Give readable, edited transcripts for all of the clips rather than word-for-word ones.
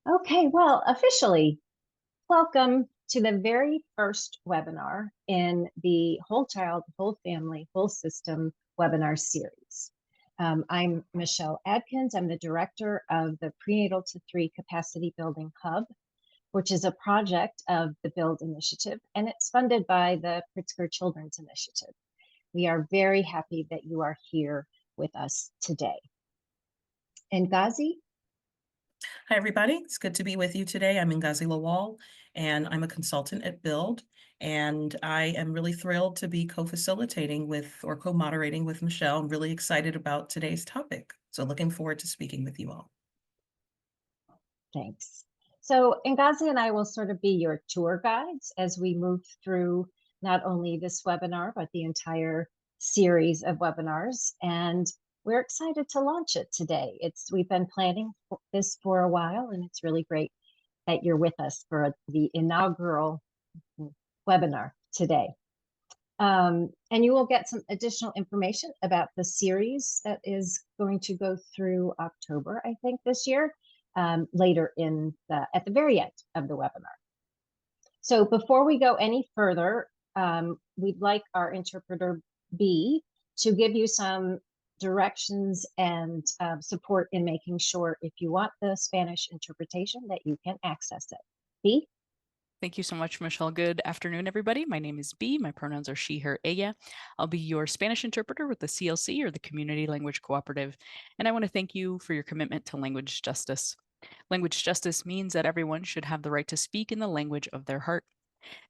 Okay, well, officially, welcome to the very first webinar in the Whole Child, Whole Family, Whole System webinar series. I'm Michelle Adkins. I'm the director of the Prenatal-to-Three Capacity Building Hub, which is a project of the Build Initiative, and it's funded by the Pritzker Children's Initiative. We are very happy that you are here with us today. And Ghazi? Hi, everybody. It's good to be with you today. I'm Ngazi Lawal, and I'm a consultant at Build. And I am really thrilled to be co-facilitating with or co-moderating with Michelle. I'm really excited about today's topic. So looking forward to speaking with you all. Thanks. So Ngazi and I will sort of be your tour guides as we move through not only this webinar, but the entire series of webinars. And we're excited to launch it today. We've been planning this for a while, and it's really great that you're with us for the inaugural webinar today. And you will get some additional information about the series that is going to go through October, I think, this year, later at the very end of the webinar. So before we go any further, we'd like our interpreter B to give you some directions and support in making sure if you want the Spanish interpretation that you can access it. B? Thank you so much, Michelle. Good afternoon, everybody. My name is B. My pronouns are she, her, ella. I'll be your Spanish interpreter with the CLC, or the Community Language Cooperative. And I want to thank you for your commitment to language justice. Language justice means that everyone should have the right to speak in the language of their heart.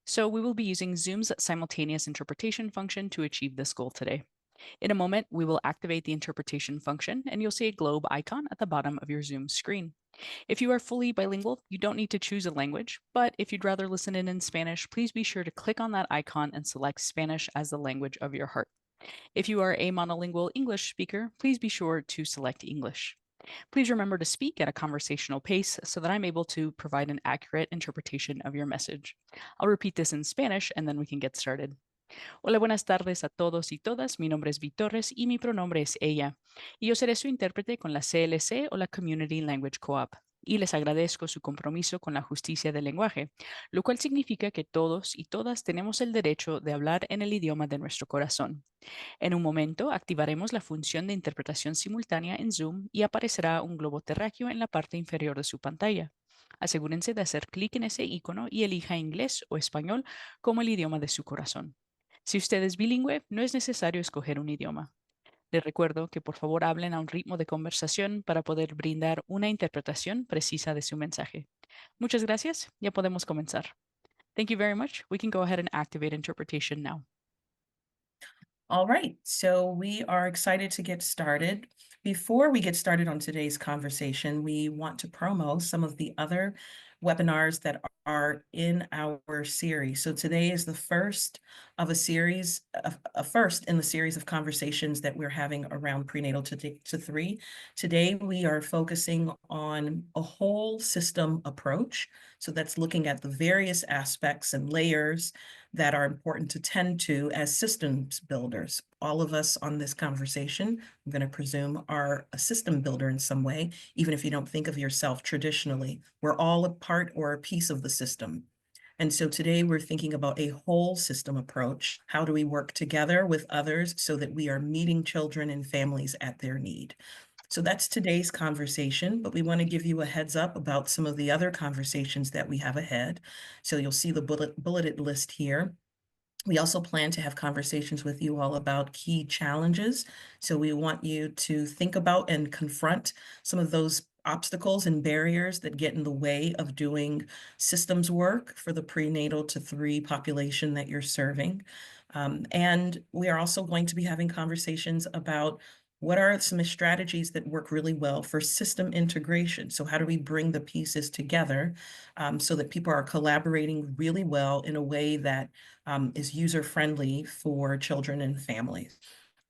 So we will be using Zoom's simultaneous interpretation function to achieve this goal today. In a moment, we will activate the interpretation function, and you'll see a globe icon at the bottom of your Zoom screen. If you are fully bilingual, you don't need to choose a language, but if you'd rather listen in Spanish, please be sure to click on that icon and select Spanish as the language of your heart. If you are a monolingual English speaker, please be sure to select English. Please remember to speak at a conversational pace so that I'm able to provide an accurate interpretation of your message. I'll repeat this in Spanish and then we can get started. Hola, buenas tardes a todos y todas. Mi nombre es Vi Torres y mi pronombre es ella. Y yo seré su intérprete con la CLC o la Community Language Co-op. Y les agradezco su compromiso con la justicia del lenguaje, lo cual significa que todos y todas tenemos el derecho de hablar en el idioma de nuestro corazón. En un momento activaremos la función de interpretación simultánea en Zoom y aparecerá un globo terráqueo en la parte inferior de su pantalla. Asegúrense de hacer clic en ese icono y elija inglés o español como el idioma de su corazón. Si usted es bilingüe, no es necesario escoger un idioma. Les recuerdo que por favor hablen a un ritmo de conversación para poder brindar una interpretación precisa de su mensaje. Muchas gracias. Ya podemos comenzar. Thank you very much. We can go ahead and activate interpretation now. All right, so we are excited to get started. Before we get started on today's conversation, we want to promo some of the other webinars that are in our series. So today is the first of a series, a first in the series of conversations that we're having around prenatal to three. Today, we are focusing on a whole system approach. So that's looking at the various aspects and layers that are important to tend to as systems builders. All of us on this conversation, I'm going to presume, are a system builder in some way, even if you don't think of yourself traditionally. We're all a part or a piece of the system. And so today we're thinking about a whole system approach. How do we work together with others so that we are meeting children and families at their need? So that's today's conversation, but we want to give you a heads up about some of the other conversations that we have ahead. So you'll see the bulleted list here. We also plan to have conversations with you all about key challenges. So we want you to think about and confront some of those obstacles and barriers that get in the way of doing systems work for the prenatal to three population that you're serving. And we are also going to be having conversations about what are some strategies that work really well for system integration? So how do we bring the pieces together so that people are collaborating really well in a way that is user-friendly for children and families,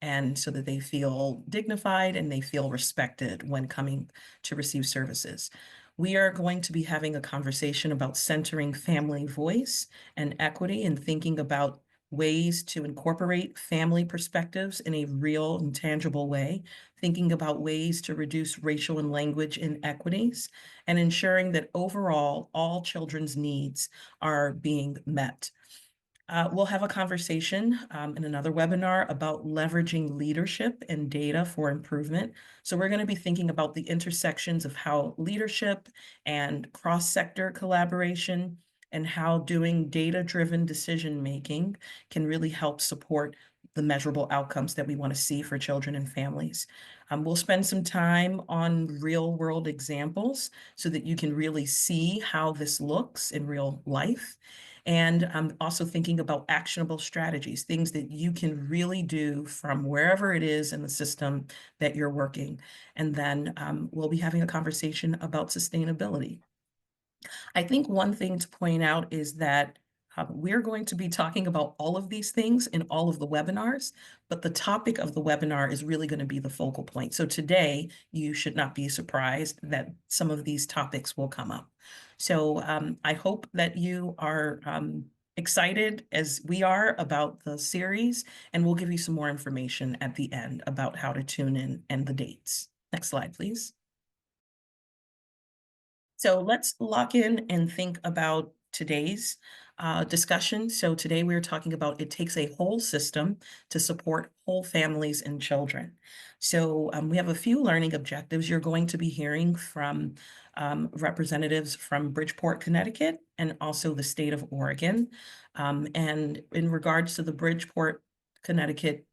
and so that they feel dignified and they feel respected when coming to receive services? We are going to be having a conversation about centering family voice and equity and thinking about ways to incorporate family perspectives in a real and tangible way thinking about ways to reduce racial and language inequities, and ensuring that overall all children's needs are being met. We'll have a conversation in another webinar about leveraging leadership and data for improvement. So we're going to be thinking about the intersections of how leadership and cross-sector collaboration and how doing data-driven decision-making can really help support the measurable outcomes that we want to see for children and families. We'll spend some time on real-world examples so that you can really see how this looks in real life. And I'm also thinking about actionable strategies, things that you can really do from wherever it is in the system that you're working. And then we'll be having a conversation about sustainability. I think one thing to point out is that we're going to be talking about all of these things in all of the webinars, but the topic of the webinar is really going to be the focal point. So today, you should not be surprised that some of these topics will come up. So I hope that you are excited as we are about the series, and we'll give you some more information at the end about how to tune in and the dates. Next slide, please. So let's lock in and think about today's discussion. So today we're talking about it takes a whole system to support whole families and children. So we have a few learning objectives. You're going to be hearing from representatives from Bridgeport, Connecticut, and also the state of Oregon. And in regards to the Bridgeport, Connecticut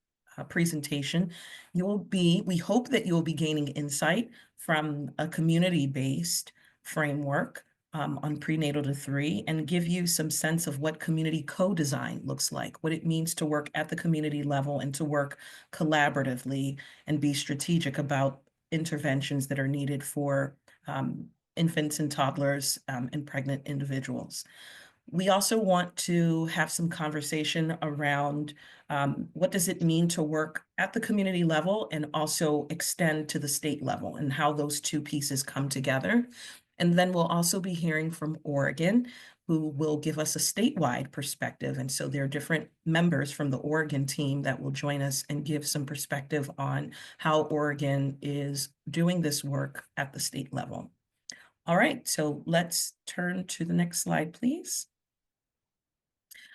presentation, we hope that you'll be gaining insight from a community-based framework on prenatal-to-three and give you some sense of what community co-design looks like, what it means to work at the community level and to work collaboratively and be strategic about interventions that are needed for infants and toddlers and pregnant individuals. We also want to have some conversation around what does it mean to work at the community level and also extend to the state level and how those two pieces come together. And then we'll also be hearing from Oregon, who will give us a statewide perspective. And so there are different members from the Oregon team that will join us and give some perspective on how Oregon is doing this work at the state level. All right, so let's turn to the next slide, please.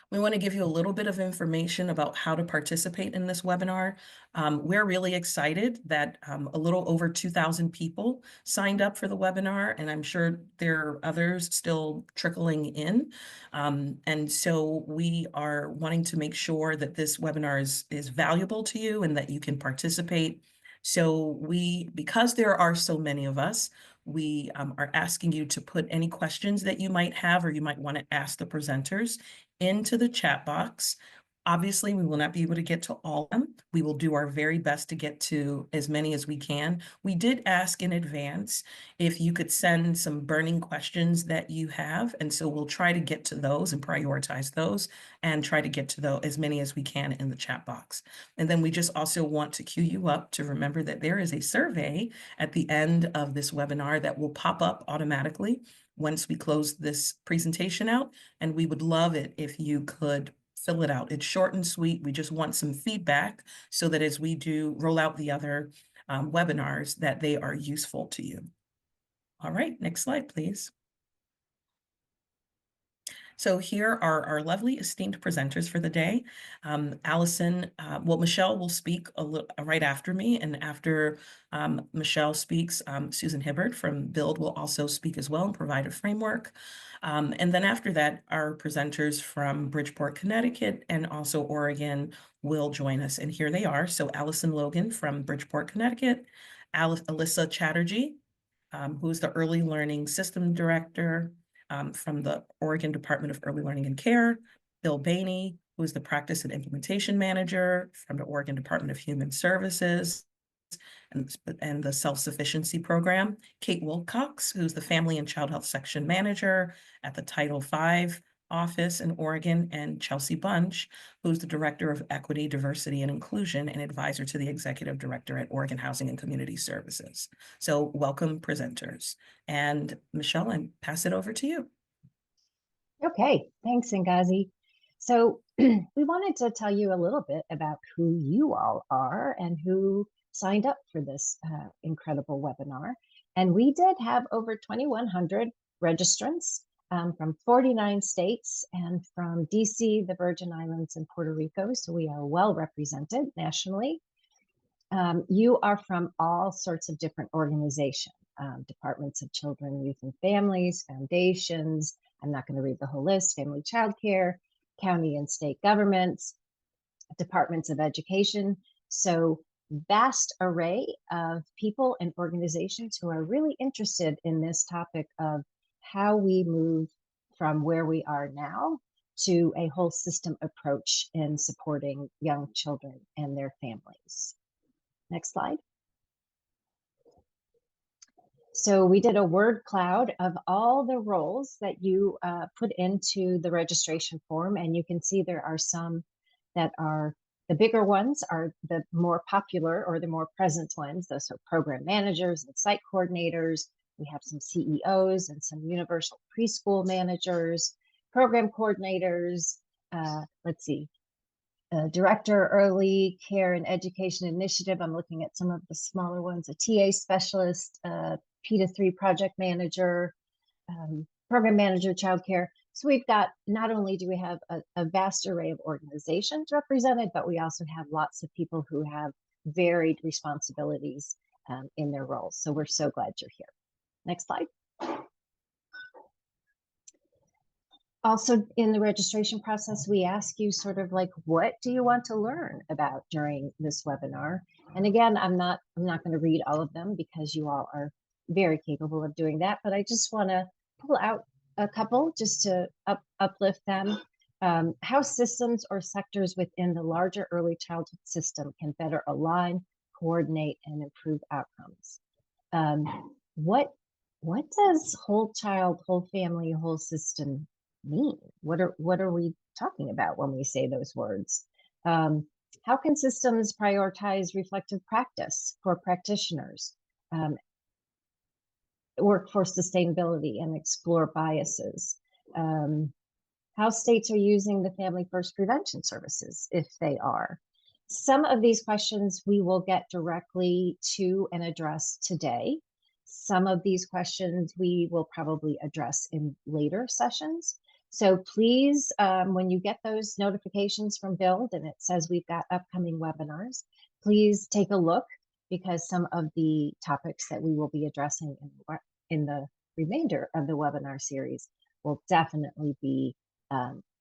We want to give you a little bit of information about how to participate in this webinar. We're really excited that a little over 2,000 people signed up for the webinar, and I'm sure there are others still trickling in. And so we are wanting to make sure that this webinar is valuable to you and that you can participate. So because there are so many of us, we are asking you to put any questions that you might have or you might want to ask the presenters into the chat box. Obviously, we will not be able to get to all of them. We will do our very best to get to as many as we can. We did ask in advance if you could send some burning questions that you have, and so we'll try to get to those and prioritize those and try to get to as many as we can in the chat box. And then we just also want to cue you up to remember that there is a survey at the end of this webinar that will pop up automatically once we close this presentation out, and we would love it if you could fill it out. It's short and sweet. We just want some feedback so that as we do roll out the other webinars, that they are useful to you. All right, next slide, please. So here are our lovely esteemed presenters for the day. Allison, Michelle will speak right after me, and after Michelle speaks, Susan Hibbard from Build will also speak as well and provide a framework. And then after that, our presenters from Bridgeport, Connecticut, and also Oregon will join us. And here they are. So Allison Logan from Bridgeport, Connecticut, Alyssa Chatterjee, who's the Early Learning System Director from the Oregon Department of Early Learning and Care, Bill Bainey, who is the Practice and Implementation Manager from the Oregon Department of Human Services and the Self-Sufficiency Program, Kate Wilcox, who's the Family and Child Health Section Manager at the Title V office in Oregon, and Chelsea Bunch, who's the Director of Equity, Diversity, and Inclusion and advisor to the Executive Director at Oregon Housing and Community Services. So welcome, presenters. And Michelle, I pass it over to you. Okay, thanks, Ngazi. So we wanted to tell you a little bit about who you all are and who signed up for this incredible webinar. And we did have over 2,100 registrants from 49 states and from DC, the Virgin Islands, and Puerto Rico. So we are well represented nationally. You are from all sorts of different organizations, departments of children, youth, and families, foundations. I'm not going to read the whole list, family child care, county and state governments, departments of education. So vast array of people and organizations who are really interested in this topic of how we move from where we are now to a whole system approach in supporting young children and their families. Next slide. So we did a word cloud of all the roles that you put into the registration form, and you can see there are some that are the bigger ones are the more popular or the more present ones. Those are program managers and site coordinators. We have some CEOs and some universal preschool managers, program coordinators. Let's see, Director Early Care and Education Initiative. I'm looking at some of the smaller ones, a TA specialist, P-to-3 project manager, program manager, childcare. So we've got, not only do we have a vast array of organizations represented, but we also have lots of people who have varied responsibilities in their roles. So we're so glad you're here. Next slide. Also, in the registration process, we ask you sort of like, what do you want to learn about during this webinar? And again, I'm not going to read all of them because you all are very capable of doing that, but I just want to pull out a couple just to uplift them. How systems or sectors within the larger early childhood system can better align, coordinate, and improve outcomes. What does whole child, whole family, whole system mean? What are we talking about when we say those words? How can systems prioritize reflective practice for practitioners, workforce sustainability, and explore biases? How states are using the Family First prevention services, if they are. Some of these questions we will get directly to and address today. Some of these questions we will probably address in later sessions. So please, when you get those notifications from Build and it says we've got upcoming webinars, please take a look, because some of the topics that we will be addressing in the remainder of the webinar series will definitely be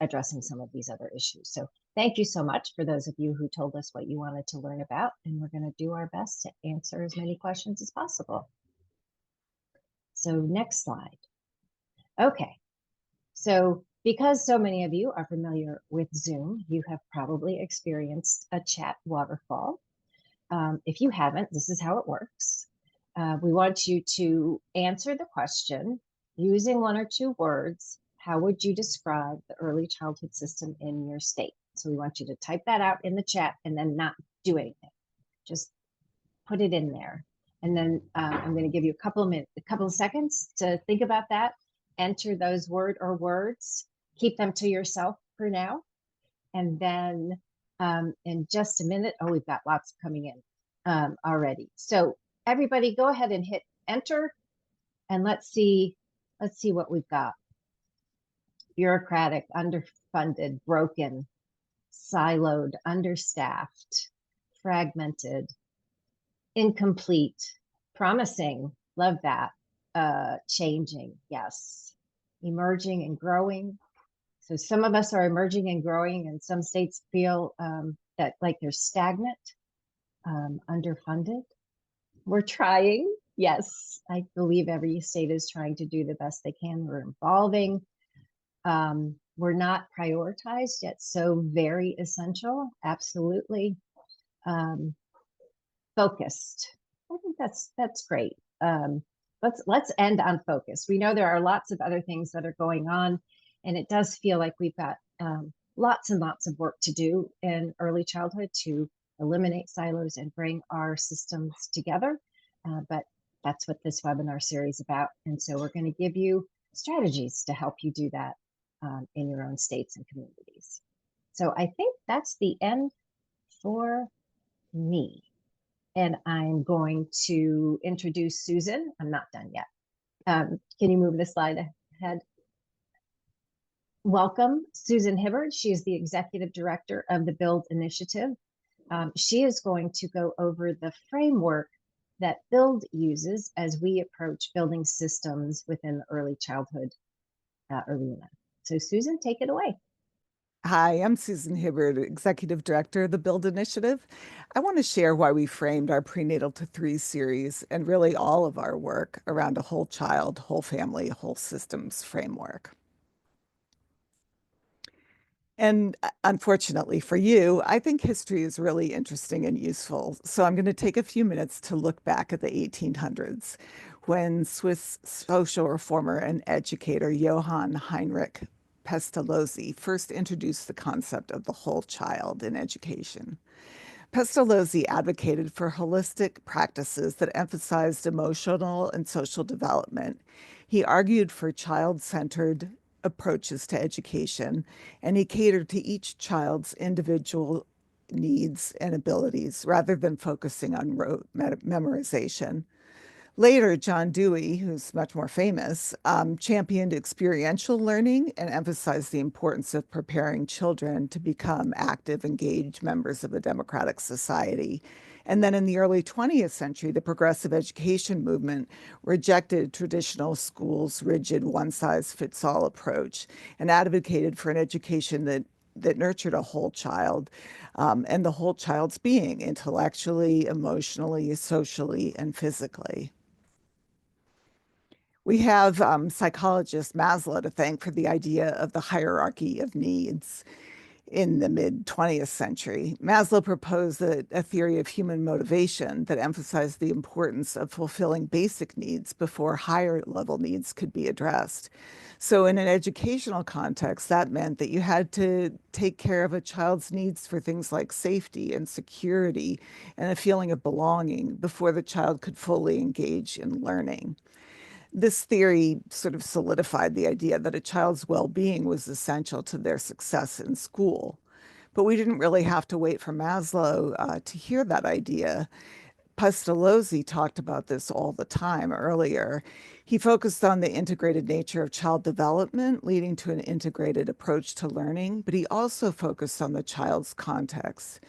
addressing some of these other issues. So thank you so much for those of you who told us what you wanted to learn about, and we're going to do our best to answer as many questions as possible. So next slide. Okay. So because so many of you are familiar with Zoom, you have probably experienced a chat waterfall. If you haven't, this is how it works. We want you to answer the question using one or two words. How would you describe the early childhood system in your state? So we want you to type that out in the chat and then not do anything. Just put it in there. And then I'm going to give you a couple of seconds to think about that. Enter those words, keep them to yourself for now. And then in just a minute, oh, we've got lots coming in already. So everybody go ahead and hit enter, and let's see what we've got. Bureaucratic, underfunded, broken, siloed, understaffed, fragmented, incomplete, promising, love that, changing, yes, emerging and growing. So some of us are emerging and growing, and some states feel that like they're stagnant, underfunded. We're trying. Yes, I believe every state is trying to do the best they can. We're evolving. We're not prioritized yet, so very essential. Absolutely. Focused. I think that's great. Let's end on focus. We know there are lots of other things that are going on, and it does feel like we've got lots and lots of work to do in early childhood to eliminate silos and bring our systems together. But that's what this webinar series is about. And so we're going to give you strategies to help you do that in your own states and communities. So I think that's the end for me. And I'm going to introduce Susan. I'm not done yet. Can you move the slide ahead? Welcome, Susan Hibbard. She is the Executive Director of the Build Initiative. She is going to go over the framework that Build uses as we approach building systems within the early childhood arena. So Susan, take it away. Hi, I'm Susan Hibbard, Executive Director of the Build Initiative. I want to share why we framed our Prenatal-to-Three series and really all of our work around a whole child, whole family, whole systems framework. And unfortunately for you, I think history is really interesting and useful. So I'm going to take a few minutes to look back at the 1800s when Swiss social reformer and educator Johann Heinrich Pestalozzi first introduced the concept of the whole child in education. Pestalozzi advocated for holistic practices that emphasized emotional and social development. He argued for child-centered approaches to education, and he catered to each child's individual needs and abilities rather than focusing on rote memorization. Later, John Dewey, who's much more famous, championed experiential learning and emphasized the importance of preparing children to become active, engaged members of a democratic society. And then in the early 20th century, the progressive education movement rejected traditional schools' rigid one-size-fits-all approach and advocated for an education that nurtured a whole child and the whole child's being, intellectually, emotionally, socially, and physically. We have psychologist Maslow to thank for the idea of the hierarchy of needs in the mid-20th century. Maslow proposed a theory of human motivation that emphasized the importance of fulfilling basic needs before higher level needs could be addressed. So in an educational context, that meant that you had to take care of a child's needs for things like safety and security and a feeling of belonging before the child could fully engage in learning. This theory sort of solidified the idea that a child's well-being was essential to their success in school. But we didn't really have to wait for Maslow to hear that idea. Pestalozzi talked about this all the time earlier. He focused on the integrated nature of child development, leading to an integrated approach to learning, but he also focused on the child's context.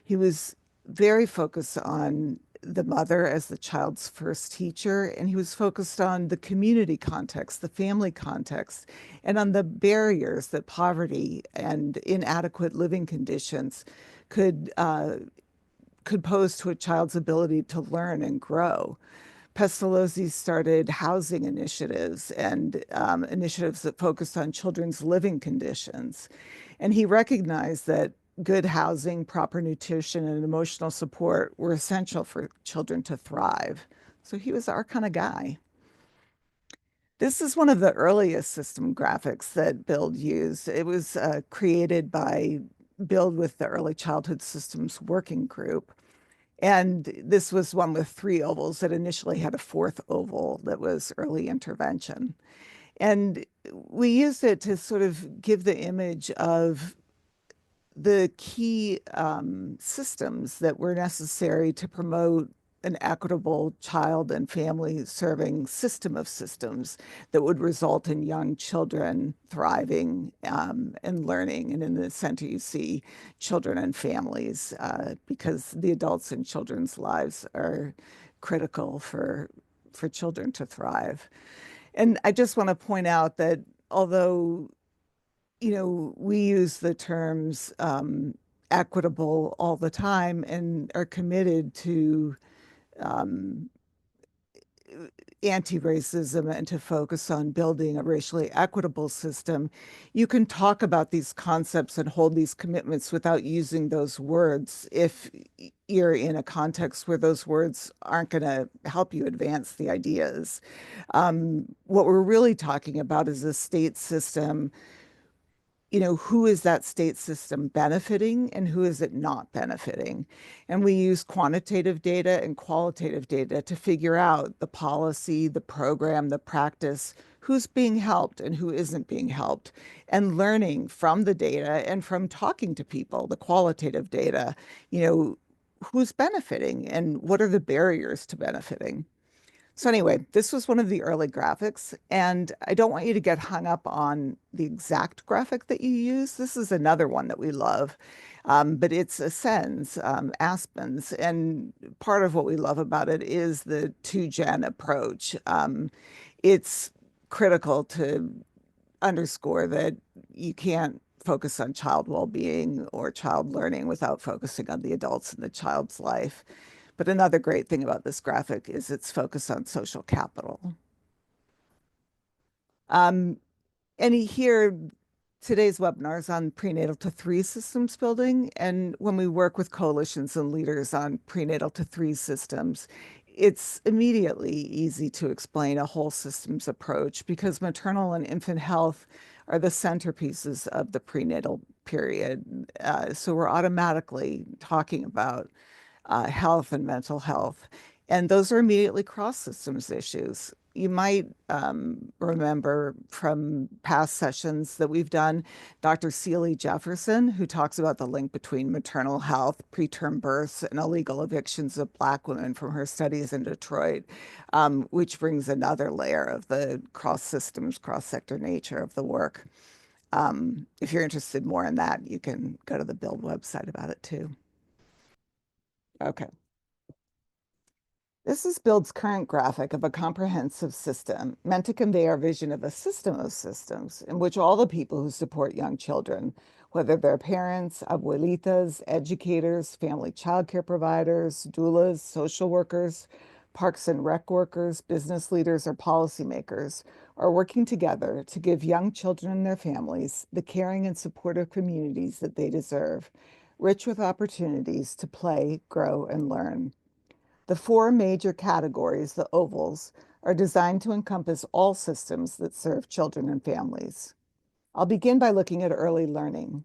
He was very focused on the mother as the child's first teacher, and he was focused on the community context, the family context, and on the barriers that poverty and inadequate living conditions could pose to a child's ability to learn and grow. Pestalozzi started housing initiatives and initiatives that focused on children's living conditions. And he recognized that good housing, proper nutrition, and emotional support were essential for children to thrive. So he was our kind of guy. This is one of the earliest system graphics that Build used. It was created by Build with the Early Childhood Systems Working Group. And this was one with 3 ovals that initially had a 4th oval that was early intervention. And we used it to sort of give the image of the key systems that were necessary to promote an equitable child and family serving system of systems that would result in young children thriving and learning. And in the center, you see children and families because the adults in children's lives are critical for children to thrive. And I just want to point out that although we use the terms equitable all the time and are committed to anti-racism and to focus on building a racially equitable system, you can talk about these concepts and hold these commitments without using those words if you're in a context where those words aren't going to help you advance the ideas. What we're really talking about is a state system. Who is that state system benefiting and who is it not benefiting? And we use quantitative data and qualitative data to figure out the policy, the program, the practice, who's being helped and who isn't being helped, and learning from the data and from talking to people, the qualitative data, who's benefiting and what are the barriers to benefiting. So anyway, this was one of the early graphics, and I don't want you to get hung up on the exact graphic that you use. This is another one that we love, but it's Ascends, Aspens, and part of what we love about it is the 2-gen approach. It's critical to underscore that you can't focus on child well-being or child learning without focusing on the adults in the child's life. But another great thing about this graphic is its focus on social capital. And here, today's webinar is on prenatal-to-three systems building. And when we work with coalitions and leaders on prenatal-to-three systems, it's immediately easy to explain a whole systems approach because maternal and infant health are the centerpieces of the prenatal period. So we're automatically talking about health and mental health. And those are immediately cross systems issues. You might remember from past sessions that we've done, Dr. Celie Jefferson, who talks about the link between maternal health, preterm births, and illegal evictions of Black women from her studies in Detroit, which brings another layer of the cross systems, cross sector nature of the work. If you're interested more in that, you can go to the Build website about it too. Okay. This is Build's current graphic of a comprehensive system meant to convey our vision of a system of systems in which all the people who support young children, whether they're parents, abuelitas, educators, family childcare providers, doulas, social workers, parks and rec workers, business leaders, or policymakers, are working together to give young children and their families the caring and supportive communities that they deserve, rich with opportunities to play, grow, and learn. The 4 major categories, the ovals, are designed to encompass all systems that serve children and families. I'll begin by looking at early learning.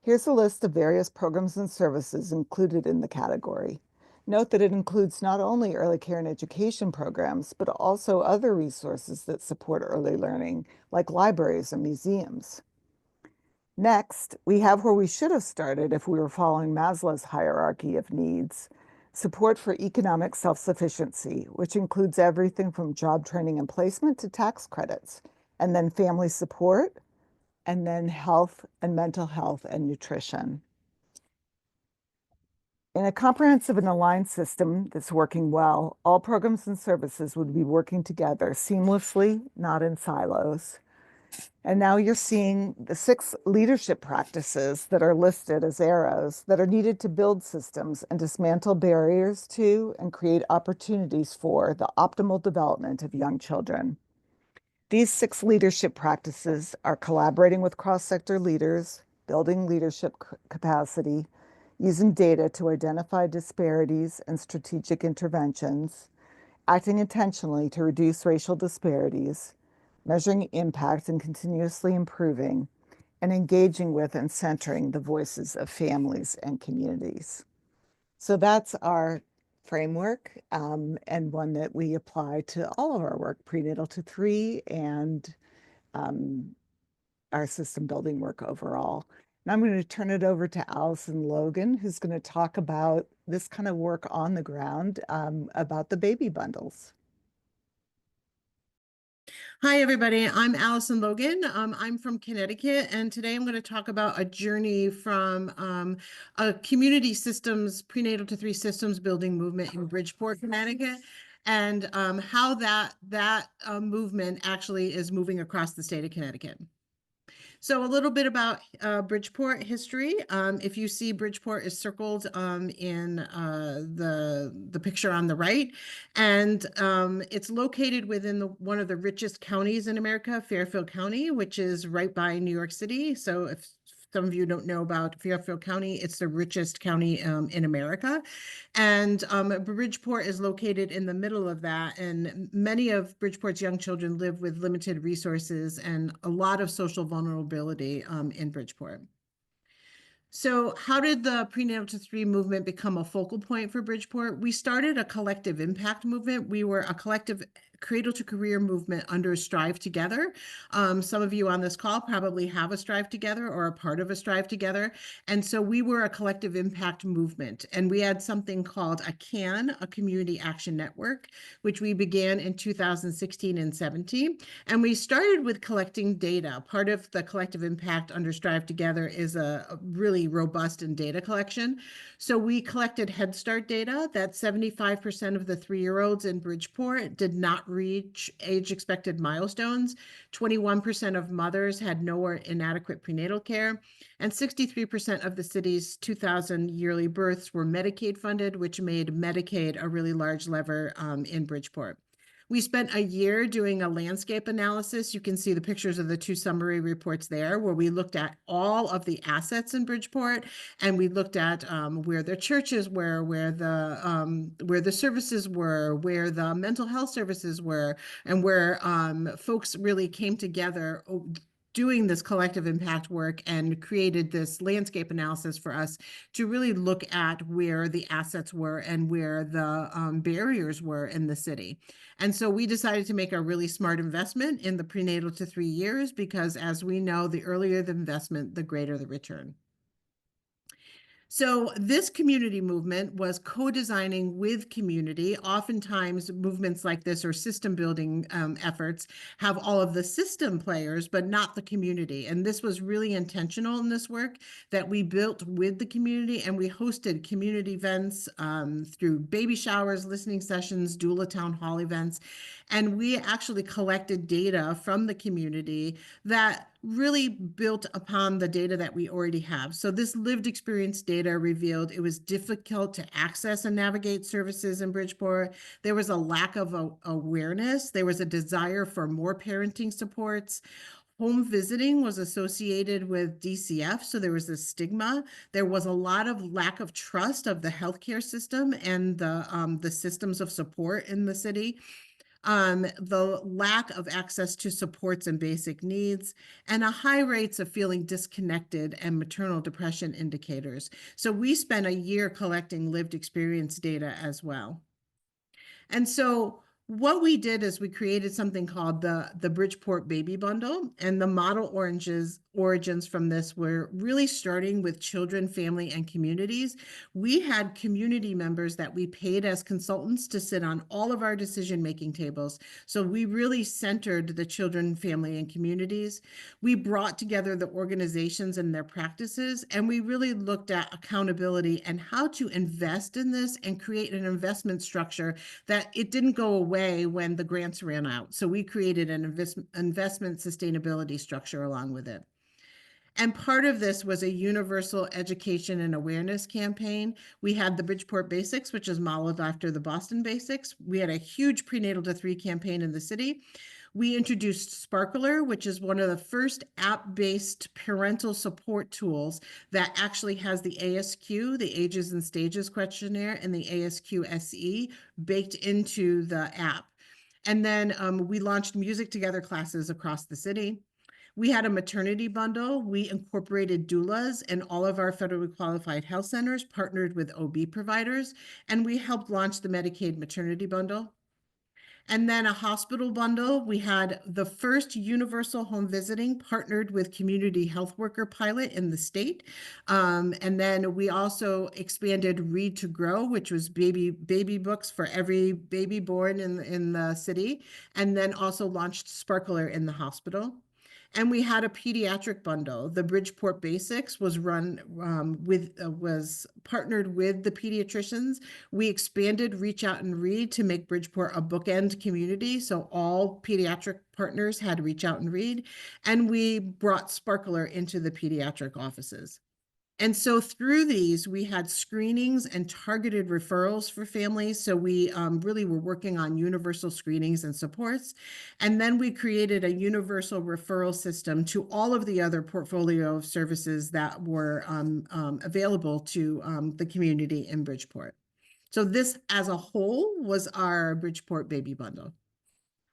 Here's a list of various programs and services included in the category. Note that it includes not only early care and education programs, but also other resources that support early learning, like libraries and museums. Next, we have where we should have started if we were following Maslow's hierarchy of needs: support for economic self-sufficiency, which includes everything from job training and placement to tax credits, and then family support, and then health and mental health and nutrition. In a comprehensive and aligned system that's working well, all programs and services would be working together seamlessly, not in silos. And now you're seeing the 6 leadership practices that are listed as arrows that are needed to build systems and dismantle barriers to and create opportunities for the optimal development of young children. These 6 leadership practices are collaborating with cross-sector leaders, building leadership capacity, using data to identify disparities and strategic interventions, acting intentionally to reduce racial disparities, measuring impact and continuously improving, and engaging with and centering the voices of families and communities. So that's our framework, and one that we apply to all of our work, prenatal-to-three, and our system building work overall. And I'm going to turn it over to Allison Logan, who's going to talk about this kind of work on the ground, about the baby bundles. Hi, everybody. I'm Allison Logan. I'm from Connecticut, and today I'm going to talk about a journey from a community systems, prenatal-to-three systems building movement in Bridgeport, Connecticut, and how that movement actually is moving across the state of Connecticut. So a little bit about Bridgeport history. If you see, Bridgeport is circled in the picture on the right, and it's located within one of the richest counties in America, Fairfield County, which is right by New York City. So if some of you don't know about Fairfield County, it's the richest county in America. And Bridgeport is located in the middle of that. And many of Bridgeport's young children live with limited resources and a lot of social vulnerability in Bridgeport. So how did the prenatal-to-three movement become a focal point for Bridgeport? We started a collective impact movement. We were a collective cradle-to-career movement under Strive Together. Some of you on this call probably have a Strive Together or a part of a Strive Together. And so we were a collective impact movement. And we had something called a Community Action Network, which we began in 2016 and 17. And we started with collecting data. Part of the collective impact under Strive Together is a really robust in data collection. So we collected Head Start data that 75% of the 3-year-olds in Bridgeport did not reach age expected milestones. 21% of mothers had no or inadequate prenatal care, and 63% of the city's 2,000 yearly births were Medicaid funded, which made Medicaid a really large lever in Bridgeport. We spent a year doing a landscape analysis. You can see the pictures of the 2 summary reports there, where we looked at all of the assets in Bridgeport, and we looked at where the churches were, where the services were, where the mental health services were, and where folks really came together doing this collective impact work and created this landscape analysis for us to really look at where the assets were and where the barriers were in the city. And so we decided to make a really smart investment in the prenatal to 3 years, because as we know, the earlier the investment, the greater the return. So this community movement was co-designing with community. Oftentimes movements like this or system building efforts have all of the system players, but not the community. And this was really intentional in this work that we built with the community, and we hosted community events through baby showers, listening sessions, doula town hall events. And we actually collected data from the community that really built upon the data that we already have. So this lived experience data revealed it was difficult to access and navigate services in Bridgeport. There was a lack of awareness. There was a desire for more parenting supports. Home visiting was associated with DCF, so there was a stigma. There was a lot of lack of trust of the healthcare system and the systems of support in the city. The lack of access to supports and basic needs, and a high rates of feeling disconnected and maternal depression indicators. So we spent a year collecting lived experience data as well. And so what we did is we created something called the Bridgeport Baby Bundle, and the model origins from this were really starting with children, family, and communities. We had community members that we paid as consultants to sit on all of our decision-making tables. So we really centered the children, family, and communities. We brought together the organizations and their practices, and we really looked at accountability and how to invest in this and create an investment structure that it didn't go away when the grants ran out. So we created an investment sustainability structure along with it. And part of this was a universal education and awareness campaign. We had the Bridgeport Basics, which is modeled after the Boston Basics. We had a huge prenatal to 3 campaign in the city. We introduced Sparkler, which is one of the first app-based parental support tools that actually has the ASQ, the Ages and Stages questionnaire, and the ASQ SE baked into the app. And then we launched Music Together classes across the city. We had a maternity bundle. We incorporated doulas in all of our federally qualified health centers, partnered with OB providers, and we helped launch the Medicaid maternity bundle. And then a hospital bundle. We had the first universal home visiting, partnered with community health worker pilot in the state. And then we also expanded Read to Grow, which was baby books for every baby born in the city. And then also launched Sparkler in the hospital. And we had a pediatric bundle. The Bridgeport Basics was was partnered with the pediatricians. We expanded Reach Out and Read to make Bridgeport a bookend community. So all pediatric partners had Reach Out and Read. And we brought Sparkler into the pediatric offices. And so through these, we had screenings and targeted referrals for families. So we really were working on universal screenings and supports. And then we created a universal referral system to all of the other portfolio of services that were available to the community in Bridgeport. So this as a whole was our Bridgeport Baby Bundle.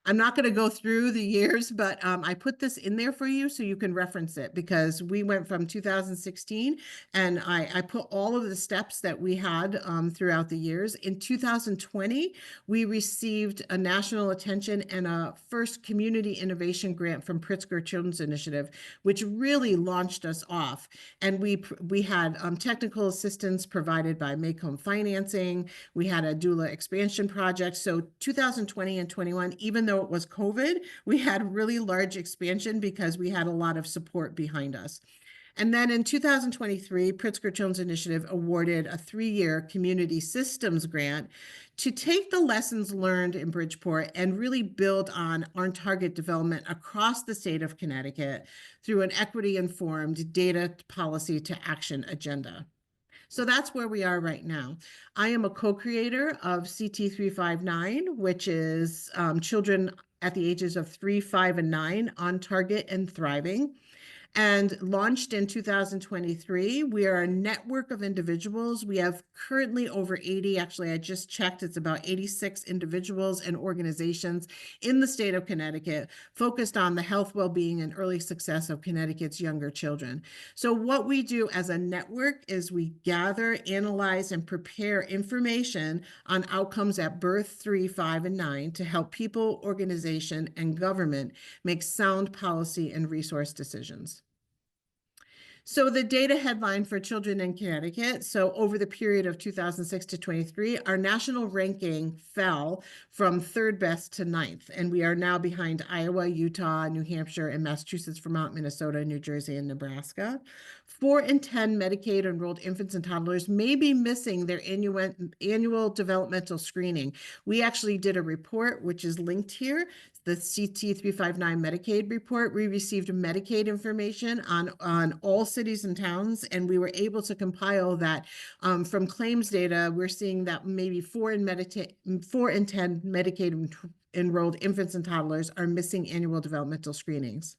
I'm not going to go through the years, but I put this in there for you so you can reference it, because we went from 2016 and I put all of the steps that we had throughout the years. In 2020, we received a national attention and a first community innovation grant from Pritzker Children's Initiative, which really launched us off. And we had technical assistance provided by Make Home Financing. We had a doula expansion project. So 2020 and 21, even though it was COVID, we had really large expansion because we had a lot of support behind us. And then in 2023, Pritzker Children's Initiative awarded a 3-year community systems grant to take the lessons learned in Bridgeport and really build on on-target development across the state of Connecticut through an equity-informed data policy to action agenda. So that's where we are right now. I am a co-creator of CT359, which is children at the ages of 3, 5, and 9 on target and thriving. And launched in 2023. We are a network of individuals. We have currently over 80, actually I just checked, it's about 86 individuals and organizations in the state of Connecticut focused on the health, well-being, and early success of Connecticut's younger children. So what we do as a network is we gather, analyze, and prepare information on outcomes at birth, 3, 5, and 9 to help people, organization, and government make sound policy and resource decisions. So the data headline for children in Connecticut, so over the period of 2006 to 23, our national ranking fell from 3rd best to 9th, and we are now behind Iowa, Utah, New Hampshire, and Massachusetts, Vermont, Minnesota, New Jersey, and Nebraska. 4 in 10 Medicaid enrolled infants and toddlers may be missing their annual developmental screening. We actually did a report, which is linked here, the CT359 Medicaid report. We received Medicaid information on all cities and towns, and we were able to compile that from claims data. We're seeing that maybe 4 in 10 Medicaid enrolled infants and toddlers are missing annual developmental screenings.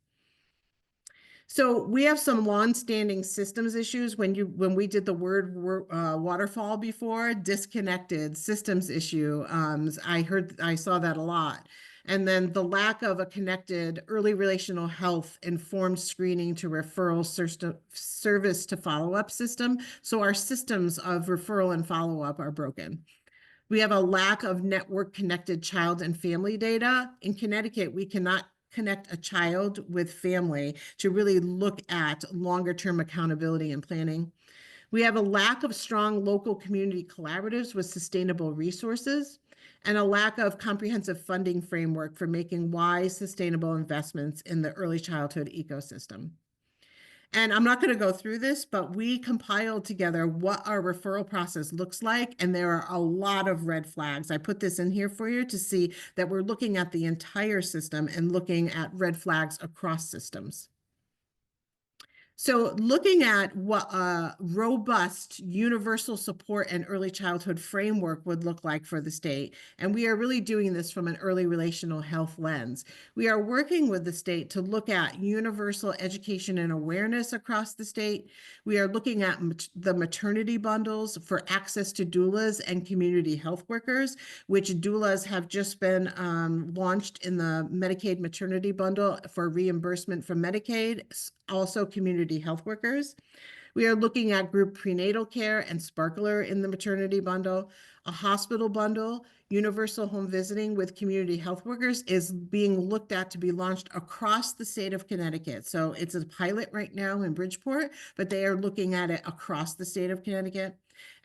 So we have some long-standing systems issues. When we did the word waterfall before, disconnected systems issue, I saw that a lot. And then the lack of a connected early relational health informed screening to referral service to follow-up system. So our systems of referral and follow-up are broken. We have a lack of network connected child and family data. In Connecticut, we cannot connect a child with family to really look at longer term accountability and planning. We have a lack of strong local community collaboratives with sustainable resources, and a lack of comprehensive funding framework for making wise, sustainable investments in the early childhood ecosystem. And I'm not going to go through this, but we compiled together what our referral process looks like, and there are a lot of red flags. I put this in here for you to see that we're looking at the entire system and looking at red flags across systems. So looking at what a robust universal support and early childhood framework would look like for the state, and we are really doing this from an early relational health lens. We are working with the state to look at universal education and awareness across the state. We are looking at the maternity bundles for access to doulas and community health workers, which doulas have just been launched in the Medicaid maternity bundle for reimbursement from Medicaid, also community health workers. We are looking at group prenatal care and sparkler in the maternity bundle. A hospital bundle, universal home visiting with community health workers is being looked at to be launched across the state of Connecticut. So it's a pilot right now in Bridgeport, but they are looking at it across the state of Connecticut.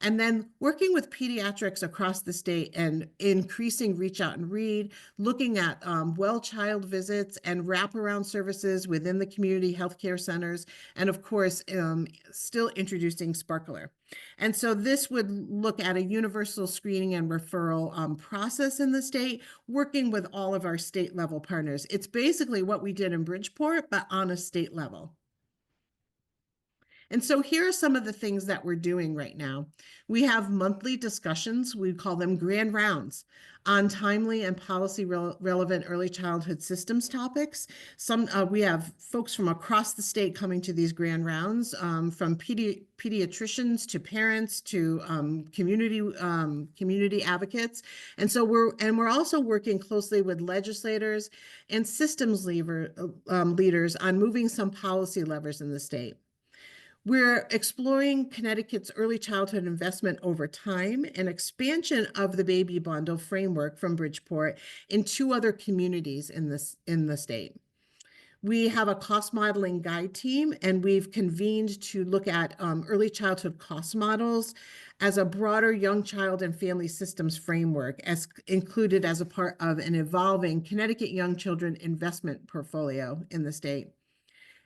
And then working with pediatrics across the state and increasing reach out and read, looking at well child visits and wraparound services within the community healthcare centers, and of course, still introducing sparkler. And so this would look at a universal screening and referral process in the state, working with all of our state level partners. It's basically what we did in Bridgeport, but on a state level. And so here are some of the things that we're doing right now. We have monthly discussions, we call them grand rounds, on timely and policy relevant early childhood systems topics. We have folks from across the state coming to these grand rounds, from pediatricians to parents to community advocates. And so we're also working closely with legislators and systems leaders on moving some policy levers in the state. We're exploring Connecticut's early childhood investment over time and expansion of the baby bundle framework from Bridgeport in 2 other communities in the state. We have a cost modeling guide team, and we've convened to look at early childhood cost models as a broader young child and family systems framework, as included as a part of an evolving Connecticut young children investment portfolio in the state.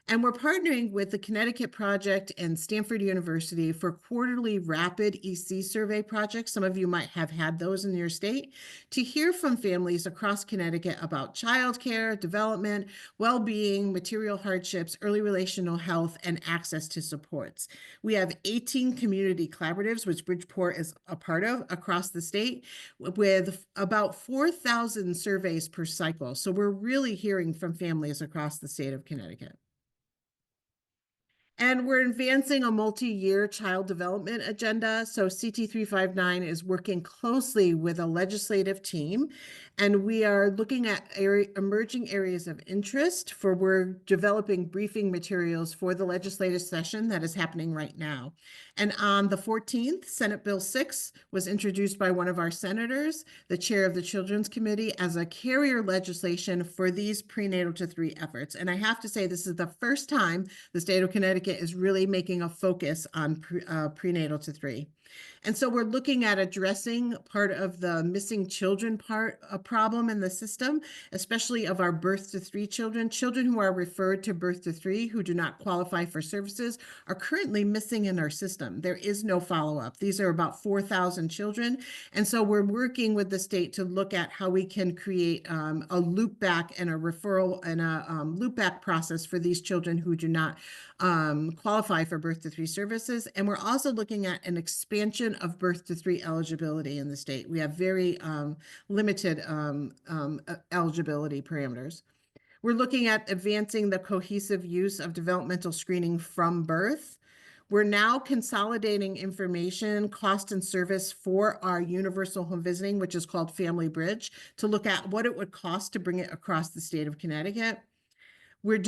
And we're partnering with the Connecticut Project and Stanford University for quarterly rapid EC survey projects. Some of you might have had those in your state, to hear from families across Connecticut about childcare, development, well-being, material hardships, early relational health, and access to supports. We have 18 community collaboratives, which Bridgeport is a part of, across the state, with about 4,000 surveys per cycle. So we're really hearing from families across the state of Connecticut. And we're advancing a multi-year child development agenda. So CT359 is working closely with a legislative team, and we are looking at emerging areas of interest. We're developing briefing materials for the legislative session that is happening right now. And on the 14th, Senate Bill 6 was introduced by one of our senators, the chair of the Children's Committee, as a carrier legislation for these prenatal-to-3 efforts. And I have to say, this is the first time the state of Connecticut is really making a focus on prenatal-to-3. And so we're looking at addressing part of the missing children problem in the system, especially of our birth-to-3 children. Children who are referred to birth-to-3 who do not qualify for services are currently missing in our system. There is no follow-up. These are about 4,000 children. And so we're working with the state to look at how we can create a loop back and a referral and a loop back process for these children who do not qualify for birth-to-3 services. And we're also looking at an expansion of birth-to-3 eligibility in the state. We have very limited eligibility parameters. We're looking at advancing the cohesive use of developmental screening from birth. We're now consolidating information, cost and service for our universal home visiting, which is called Family Bridge, to look at what it would cost to bring it across the state of Connecticut. We're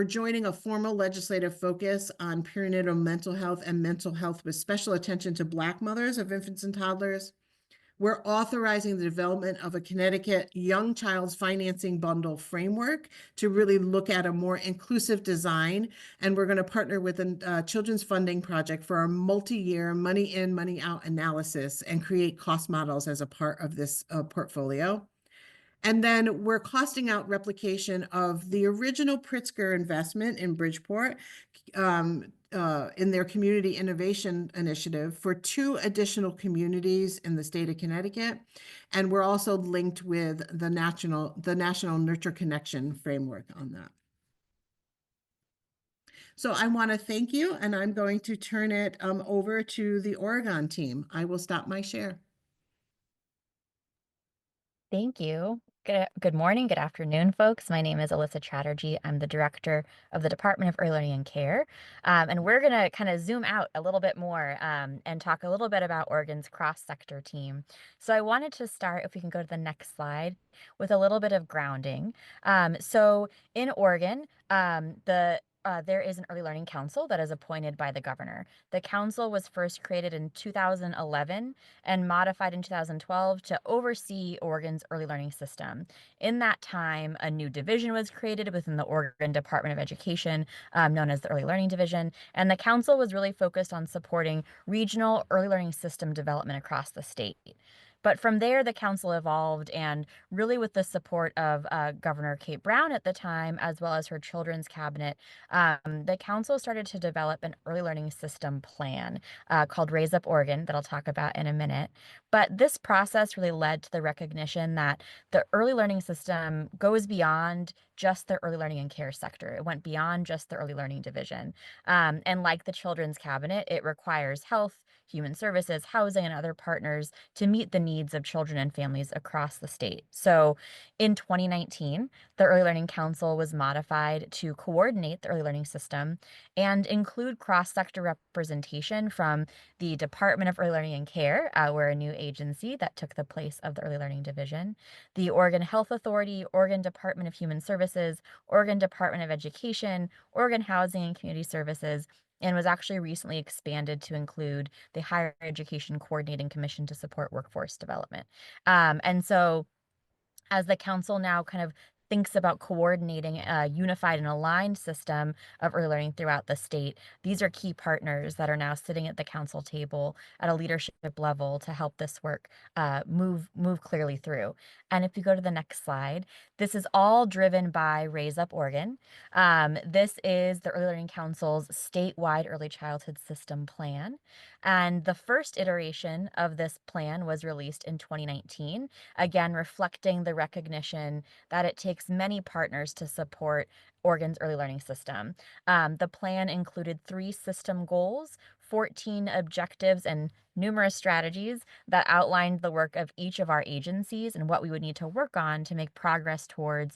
joining a formal legislative focus on perinatal mental health and mental health with special attention to Black mothers of infants and toddlers. We're authorizing the development of a Connecticut Young Child's Financing Bundle framework to really look at a more inclusive design. And we're going to partner with the Children's Funding Project for our multi-year money in, money out analysis and create cost models as a part of this portfolio. And then we're costing out replication of the original Pritzker investment in Bridgeport in their community innovation initiative for 2 additional communities in the state of Connecticut. And we're also linked with the National Nurture Connection framework on that. So I want to thank you, and I'm going to turn it over to the Oregon team. I will stop my share. Thank you. Good morning, good afternoon, folks. My name is Alyssa Chatterjee. I'm the director of the Department of Early Learning and Care. And we're going to kind of zoom out a little bit more and talk a little bit about Oregon's cross-sector team. So I wanted to start, if we can go to the next slide, with a little bit of grounding. So in Oregon, there is an Early Learning Council that is appointed by the governor. The council was first created in 2011 and modified in 2012 to oversee Oregon's early learning system. In that time, a new division was created within the Oregon Department of Education, known as the Early Learning Division, and the council was really focused on supporting regional early learning system development across the state. But from there, the council evolved, and really with the support of Governor Kate Brown at the time, as well as her children's cabinet, the council started to develop an early learning system plan called Raise Up Oregon that I'll talk about in a minute. But this process really led to the recognition that the early learning system goes beyond just the early learning and care sector. It went beyond just the early learning division. And like the children's cabinet, it requires health, human services, housing, and other partners to meet the needs of children and families across the state. So in 2019, the Early Learning Council was modified to coordinate the early learning system and include cross-sector representation from the Department of Early Learning and Care, we're a new agency that took the place of the Early Learning Division, the Oregon Health Authority, Oregon Department of Human Services, Oregon Department of Education, Oregon Housing and Community Services, and was actually recently expanded to include the Higher Education Coordinating Commission to support workforce development. And so as the council now kind of thinks about coordinating a unified and aligned system of early learning throughout the state, these are key partners that are now sitting at the council table at a leadership level to help this work move clearly through. And if you go to the next slide, this is all driven by Raise Up Oregon. This is the Early Learning Council's statewide early childhood system plan. And the first iteration of this plan was released in 2019, again, reflecting the recognition that it takes many partners to support Oregon's early learning system. The plan included 3 system goals, 14 objectives, and numerous strategies that outlined the work of each of our agencies and what we would need to work on to make progress towards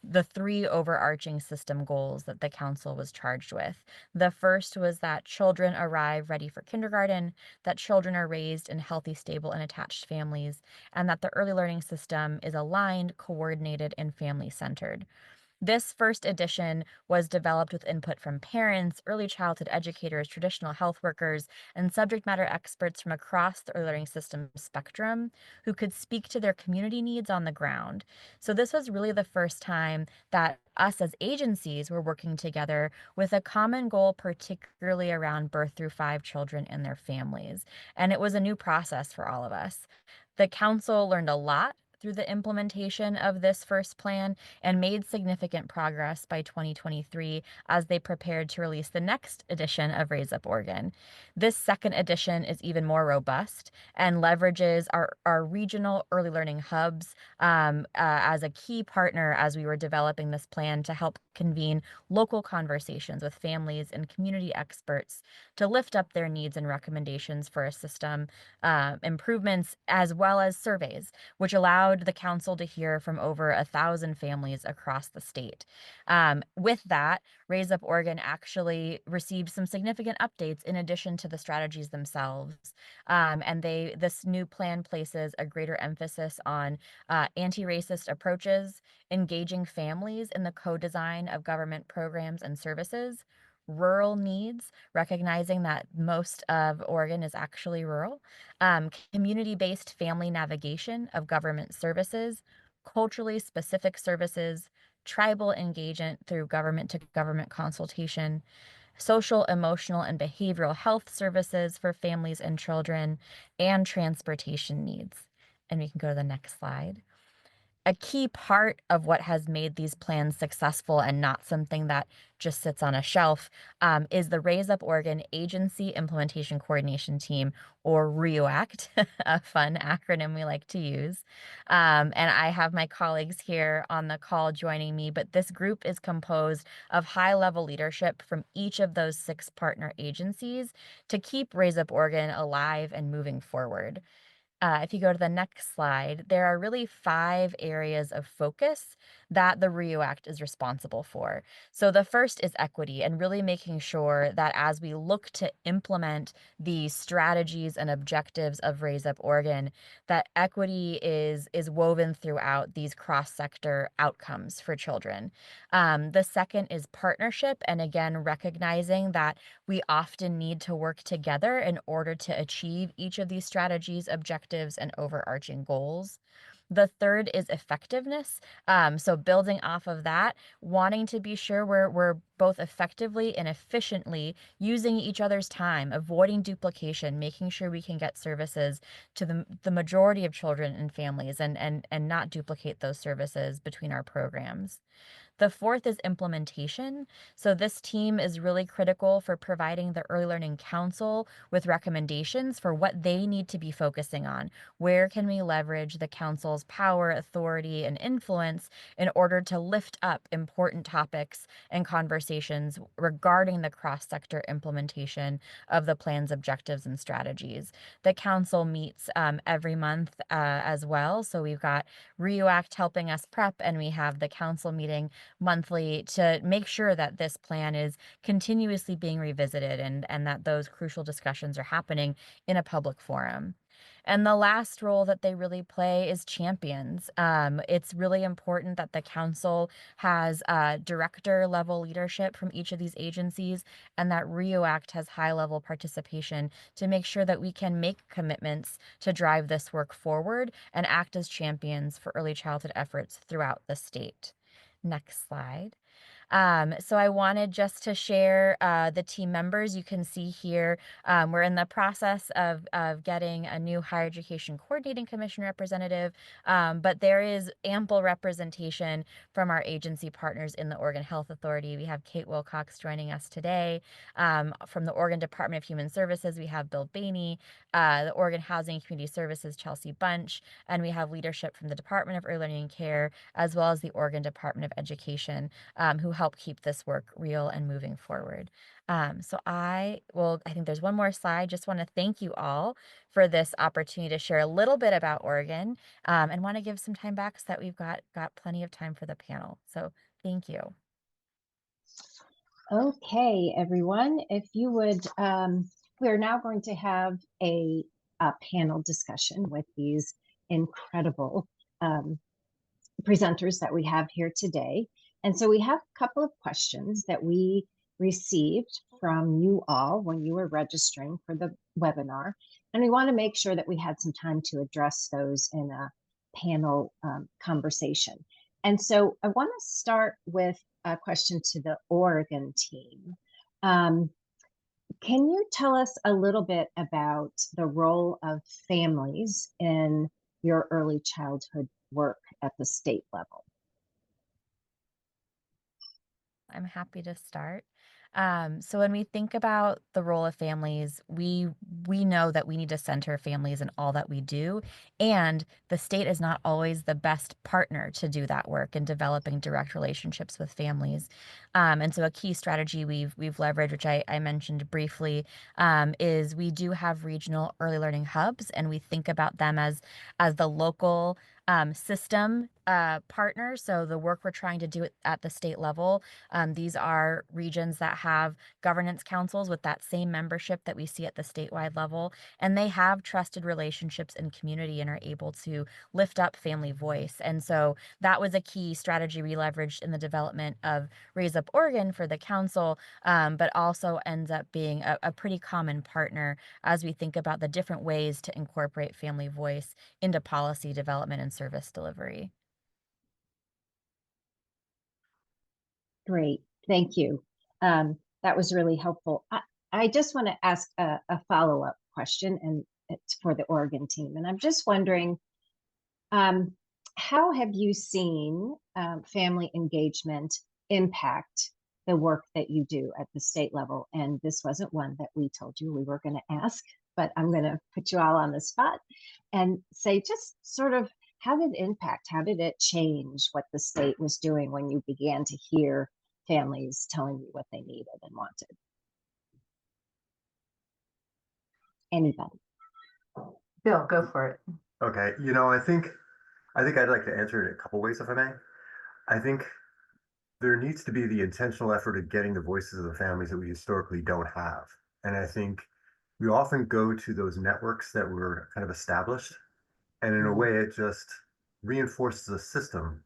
the 3 overarching system goals that the council was charged with. The first was that children arrive ready for kindergarten, that children are raised in healthy, stable, and attached families, and that the early learning system is aligned, coordinated, and family-centered. This first edition was developed with input from parents, early childhood educators, traditional health workers, and subject matter experts from across the early learning system spectrum who could speak to their community needs on the ground. So this was really the first time that us as agencies were working together with a common goal, particularly around birth through 5 children and their families. And it was a new process for all of us. The council learned a lot through the implementation of this first plan and made significant progress by 2023 as they prepared to release the next edition of Raise Up Oregon. This second edition is even more robust and leverages our regional early learning hubs as a key partner as we were developing this plan to help convene local conversations with families and community experts to lift up their needs and recommendations for a system improvements, as well as surveys, which allowed the council to hear from over 1,000 families across the state. With that, Raise Up Oregon actually received some significant updates in addition to the strategies themselves. And this new plan places a greater emphasis on anti-racist approaches, engaging families in the co-design of government programs and services, rural needs, recognizing that most of Oregon is actually rural, community-based family navigation of government services, culturally specific services, tribal engagement through government-to-government consultation, social, emotional, and behavioral health services for families and children, and transportation needs. And we can go to the next slide. A key part of what has made these plans successful and not something that just sits on a shelf is the Raise Up Oregon Agency Implementation Coordination Team, or REOACT, a fun acronym we like to use. And I have my colleagues here on the call joining me, but this group is composed of high-level leadership from each of those 6 partner agencies to keep Raise Up Oregon alive and moving forward. If you go to the next slide, there are really 5 areas of focus that the REOACT is responsible for. So the first is equity, and really making sure that as we look to implement the strategies and objectives of Raise Up Oregon, that equity is woven throughout these cross-sector outcomes for children. The second is partnership, and again, recognizing that we often need to work together in order to achieve each of these strategies, objectives, and overarching goals. The third is effectiveness. So building off of that, wanting to be sure we're both effectively and efficiently using each other's time, avoiding duplication, making sure we can get services to the majority of children and families, and not duplicate those services between our programs. The fourth is implementation. So this team is really critical for providing the Early Learning Council with recommendations for what they need to be focusing on. Where can we leverage the council's power, authority, and influence in order to lift up important topics and conversations regarding the cross-sector implementation of the plan's objectives and strategies. The council meets every month as well. So we've got REUACT helping us prep, and we have the council meeting monthly to make sure that this plan is continuously being revisited and that those crucial discussions are happening in a public forum. And the last role that they really play is champions. It's really important that the council has director level leadership from each of these agencies, and that REUACT has high level participation to make sure that we can make commitments to drive this work forward and act as champions for early childhood efforts throughout the state. Next slide. So I wanted just to share the team members. You can see here we're in the process of getting a new higher education coordinating commission representative, but there is ample representation from our agency partners in the Oregon Health Authority. We have Kate Wilcox joining us today. From the Oregon Department of Human Services, we have Bill Bainey, the Oregon Housing and Community Services, Chelsea Bunch, and we have leadership from the Department of Early Learning and Care, as well as the Oregon Department of Education, who help keep this work real and moving forward. So I think there's one more slide. Just want to thank you all for this opportunity to share a little bit about Oregon, and want to give some time back so that we've got plenty of time for the panel. So thank you. Okay, everyone, if you would, we're now going to have a panel discussion with these incredible presenters that we have here today. And so we have a couple of questions that we received from you all when you were registering for the webinar. And we want to make sure that we had some time to address those in a panel conversation. And so I want to start with a question to the Oregon team. Can you tell us a little bit about the role of families in your early childhood work at the state level? I'm happy to start. So when we think about the role of families, we know that we need to center families in all that we do, and the state is not always the best partner to do that work in developing direct relationships with families. And so a key strategy we've leveraged, which I mentioned briefly, is we do have regional early learning hubs, and we think about them as the local system partner. So the work we're trying to do at the state level, these are regions that have governance councils with that same membership that we see at the statewide level, and they have trusted relationships in community and are able to lift up family voice. And so that was a key strategy we leveraged in the development of Raise Up Oregon for the council, but also ends up being a pretty common partner as we think about the different ways to incorporate family voice into policy development and service delivery. Great, thank you. That was really helpful. I just want to ask a follow-up question, and it's for the Oregon team. And I'm just wondering, how have you seen family engagement impact the work that you do at the state level? And this wasn't one that we told you we were going to ask, but I'm going to put you all on the spot and say, just sort of, how did it change what the state was doing when you began to hear families telling you what they needed and wanted? Anybody? Bill, go for it. Okay, I think I'd like to answer it in a couple ways, if I may. I think there needs to be the intentional effort of getting the voices of the families that we historically don't have. And I think we often go to those networks that were kind of established, and in a way it just reinforces a system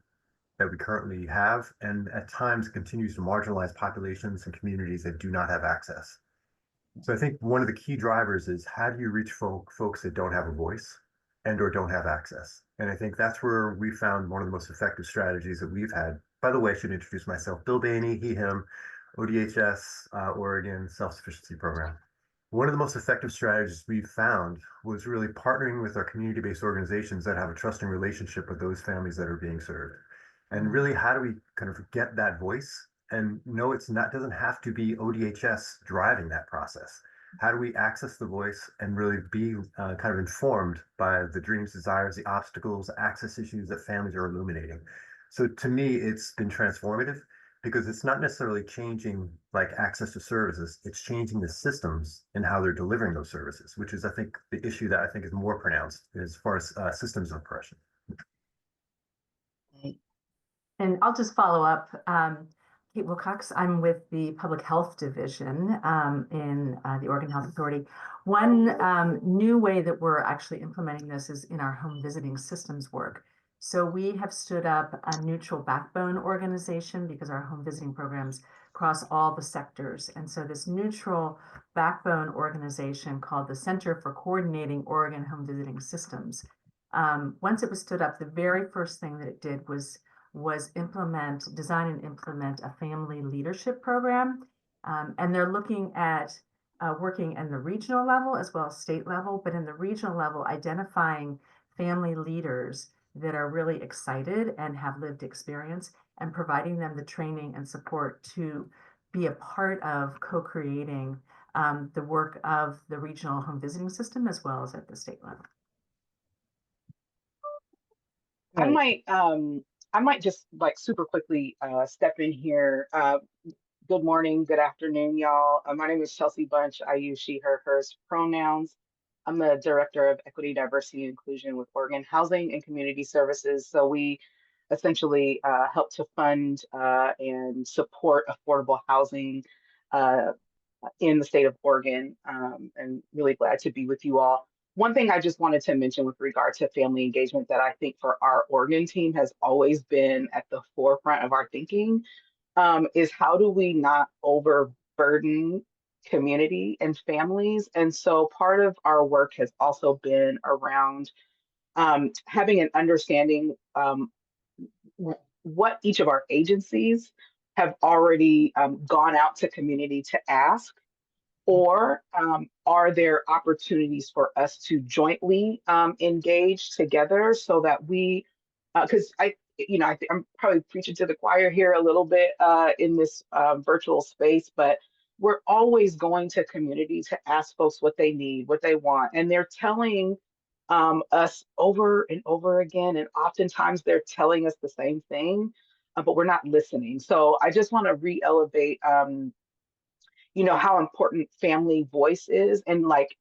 that we currently have, and at times continues to marginalize populations and communities that do not have access. So I think one of the key drivers is, how do you reach folks that don't have a voice and or don't have access? And I think that's where we found one of the most effective strategies that we've had. By the way, I should introduce myself. Bill Bainey, he, him. ODHS, Oregon Self-Sufficiency Program. One of the most effective strategies we've found was really partnering with our community-based organizations that have a trusting relationship with those families that are being served. And really, how do we kind of get that voice? And no, it's not, doesn't have to be ODHS driving that process. How do we access the voice and really be kind of informed by the dreams, desires, the obstacles, access issues that families are illuminating? So to me, it's been transformative because it's not necessarily changing like access to services, it's changing the systems and how they're delivering those services, which is, I think, the issue that I think is more pronounced as far as systems of oppression. And I'll just follow up. Kate Wilcox, I'm with the Public Health Division in the Oregon Health Authority. One new way that we're actually implementing this is in our home visiting systems work. So we have stood up a neutral backbone organization because our home visiting programs cross all the sectors. And so this neutral backbone organization called the Center for Coordinating Oregon Home Visiting Systems. Once it was stood up, the very first thing that it did was design and implement a family leadership program. And they're looking at working in the regional level as well as state level, but in the regional level, identifying family leaders that are really excited and have lived experience and providing them the training and support to be a part of co-creating the work of the regional home visiting system as well as at the state level. I might just like super quickly step in here. Good morning, good afternoon, y'all. My name is Chelsea Bunch. I use she, her, hers pronouns. I'm the Director of Equity, Diversity, and Inclusion with Oregon Housing and Community Services. So we essentially help to fund and support affordable housing in the state of Oregon, and really glad to be with you all. One thing I just wanted to mention with regard to family engagement that I think for our Oregon team has always been at the forefront of our thinking is how do we not overburden community and families? And so part of our work has also been around having an understanding what each of our agencies have already gone out to community to ask, or are there opportunities for us to jointly engage together so that we, because I'm probably preaching to the choir here a little bit in this virtual space, but we're always going to community to ask folks what they need, what they want, and they're telling us over and over again, and oftentimes they're telling us the same thing, but we're not listening. So I just want to re-elevate how important family voice is, and like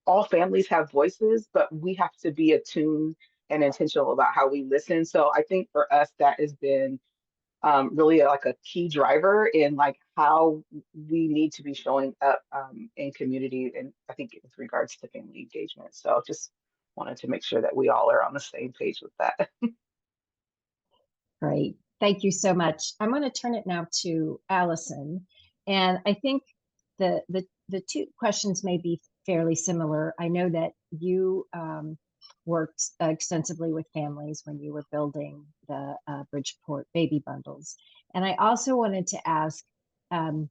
all families have voices, but we have to be attuned and intentional about how we listen. So I think for us, that has been really like a key driver in like how we need to be showing up in community. And I think with regards to family engagement. So just wanted to make sure that we all are on the same page with that. Great. Thank you so much. I'm going to turn it now to Allison. And I think the two questions may be fairly similar. I know that you worked extensively with families when you were building the Bridgeport baby bundles. And I also wanted to ask, and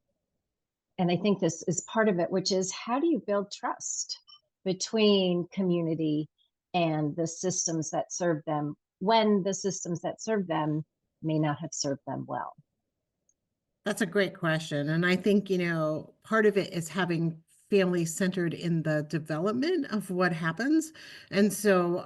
I think this is part of it, which is how do you build trust between community and the systems that serve them when the systems that serve them may not have served them well? That's a great question. And I think, part of it is having families centered in the development of what happens. And so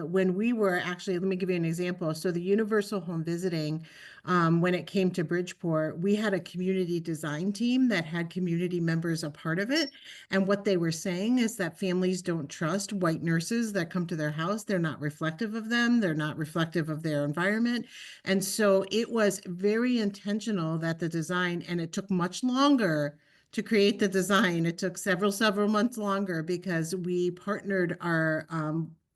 when we were actually, let me give you an example. So the universal home visiting, when it came to Bridgeport, we had a community design team that had community members a part of it. And what they were saying is that families don't trust white nurses that come to their house. They're not reflective of them. They're not reflective of their environment. And so it was very intentional that the design, and it took much longer to create the design. It took several months longer because we partnered our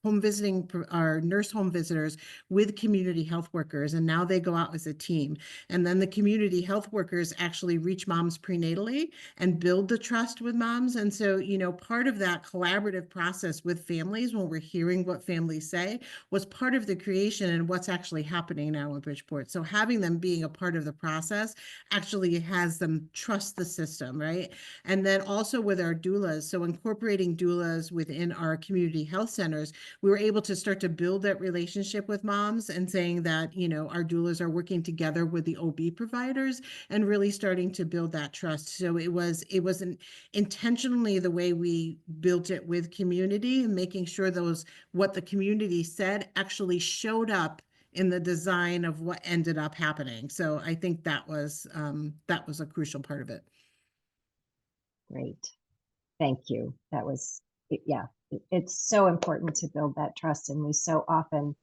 our nurse home visitors with community health workers, and now they go out as a team. And then the community health workers actually reach moms prenatally and build the trust with moms. And so, part of that collaborative process with families, when we're hearing what families say, was part of the creation and what's actually happening now in Bridgeport. So having them being a part of the process actually has them trust the system, right? And then also with our doulas, so incorporating doulas within our community health centers, we were able to start to build that relationship with moms and saying that, our doulas are working together with the OB providers and really starting to build that trust. So it was intentionally the way we built it with community and making sure what the community said actually showed up in the design of what ended up happening. So I think that was a crucial part of it. Great. Thank you. That was, yeah, it's so important to build that trust. And we so often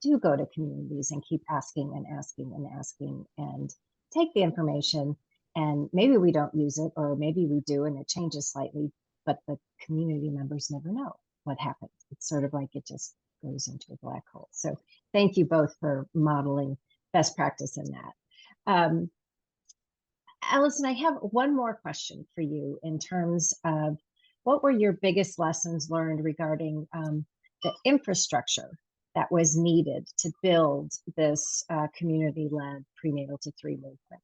do go to communities and keep asking and asking and asking and take the information, and maybe we don't use it, or maybe we do and it changes slightly, but the community members never know what happened. It's sort of like it just goes into a black hole. So thank you both for modeling best practice in that. Allison, I have one more question for you in terms of what were your biggest lessons learned regarding the infrastructure that was needed to build this community-led prenatal-to-three movement?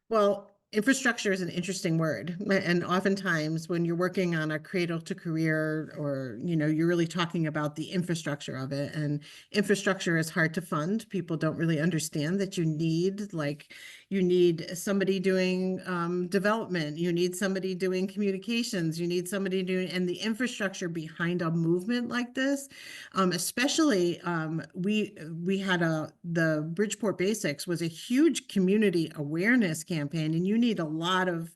Well, infrastructure is an interesting word. And oftentimes when you're working on a cradle to career, or, you're really talking about the infrastructure of it, and infrastructure is hard to fund. People don't really understand that you need somebody doing development, you need somebody doing communications, you need somebody doing, and the infrastructure behind a movement like this, especially we had the Bridgeport Basics was a huge community awareness campaign, and you need a lot of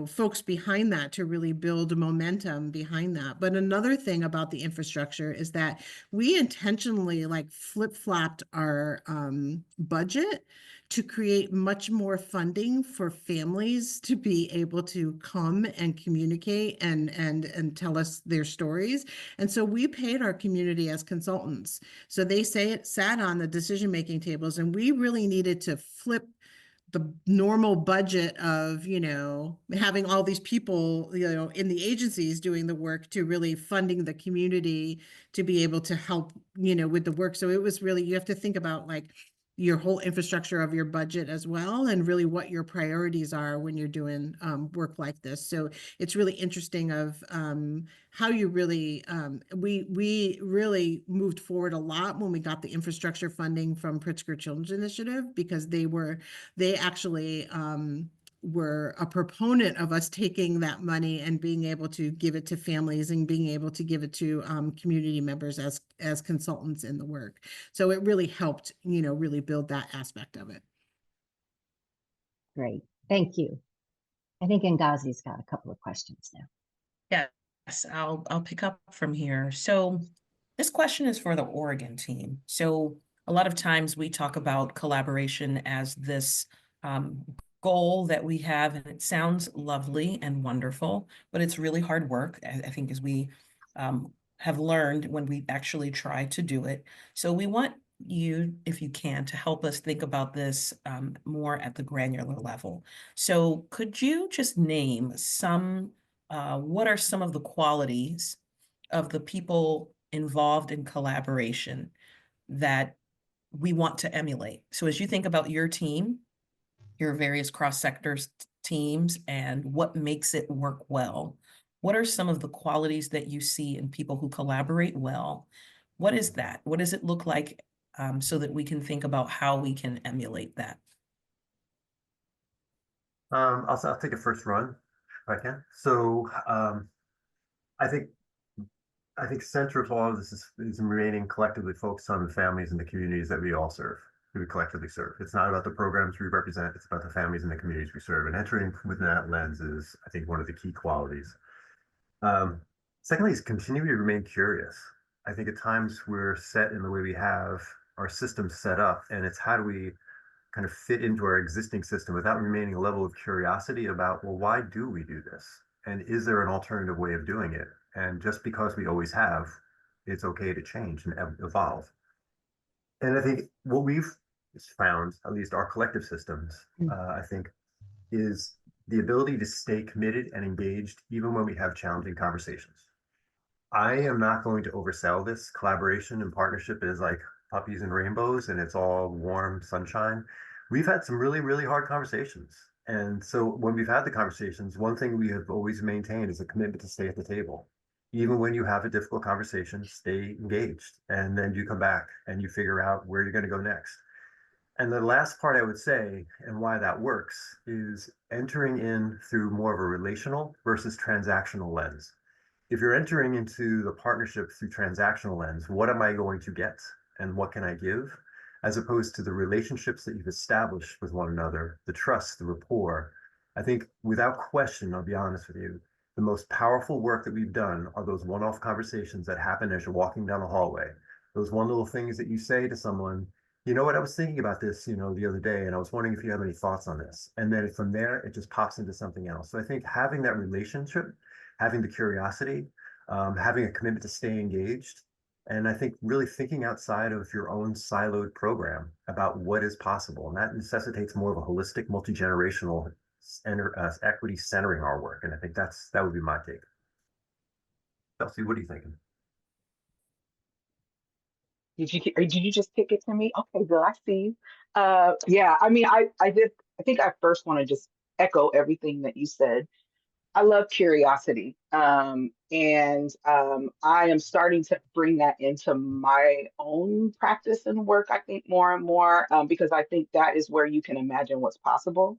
folks behind that to really build momentum behind that. But another thing about the infrastructure is that we intentionally flip-flopped our budget to create much more funding for families to be able to come and communicate and tell us their stories. And so we paid our community as consultants. So they sat on the decision-making tables, and we really needed to flip the normal budget of, having all these people, in the agencies doing the work, to really funding the community to be able to help, with the work. So it was really, you have to think about your whole infrastructure of your budget as well, and really what your priorities are when you're doing work like this. So it's really interesting of how you really, we really moved forward a lot when we got the infrastructure funding from Pritzker Children's Initiative, because they actually were a proponent of us taking that money and being able to give it to families and being able to give it to community members as consultants in the work. So it really helped, really build that aspect of it. Great. Thank you. I think Ngazi's got a couple of questions now. Yes, I'll pick up from here. So this question is for the Oregon team. So a lot of times we talk about collaboration as this goal that we have, and it sounds lovely and wonderful, but it's really hard work, I think, as we have learned when we actually try to do it. So we want you, if you can, to help us think about this more at the granular level. So could you just name what are some of the qualities of the people involved in collaboration that we want to emulate? So as you think about your team, your various cross-sectors teams, and what makes it work well, what are some of the qualities that you see in people who collaborate well? What is that? What does it look like, so that we can think about how we can emulate that? I'll take a first run if I can. So I think central to all of this is remaining collectively focused on the families and the communities that we all serve, who we collectively serve. It's not about the programs we represent, it's about the families and the communities we serve. And entering within that lens is, I think, one of the key qualities. Secondly, is continue to remain curious. I think at times we're set in the way we have our system set up, and it's how do we kind of fit into our existing system without remaining a level of curiosity about, well, why do we do this? And is there an alternative way of doing it? And just because we always have it's okay to change and evolve. And I think what we've found, at least our collective systems, I think, is the ability to stay committed and engaged even when we have challenging conversations. I am not going to oversell this collaboration and partnership as like puppies and rainbows and it's all warm sunshine. We've had some really, really hard conversations. And so when we've had the conversations, one thing we have always maintained is a commitment to stay at the table. Even when you have a difficult conversation, stay engaged. And then you come back and you figure out where you're going to go next. And the last part I would say, and why that works, is entering in through more of a relational versus transactional lens. If you're entering into the partnership through transactional lens, what am I going to get and what can I give? As opposed to the relationships that you've established with one another, the trust, the rapport. I think without question, I'll be honest with you, the most powerful work that we've done are those one-off conversations that happen as you're walking down the hallway. Those one little things that you say to someone, you know what, I was thinking about this, the other day, and I was wondering if you have any thoughts on this. And then from there, it just pops into something else. So I think having that relationship, having the curiosity, having a commitment to stay engaged, and I think really thinking outside of your own siloed program about what is possible. And that necessitates more of a holistic, multi-generational equity centering our work. And I think that would be my take. Chelsea, what are you thinking? Did you just pick it to me? Okay, good. I see. Yeah, I mean, I think I first want to just echo everything that you said. I love curiosity. And I am starting to bring that into my own practice and work, I think, more and more, because I think that is where you can imagine what's possible.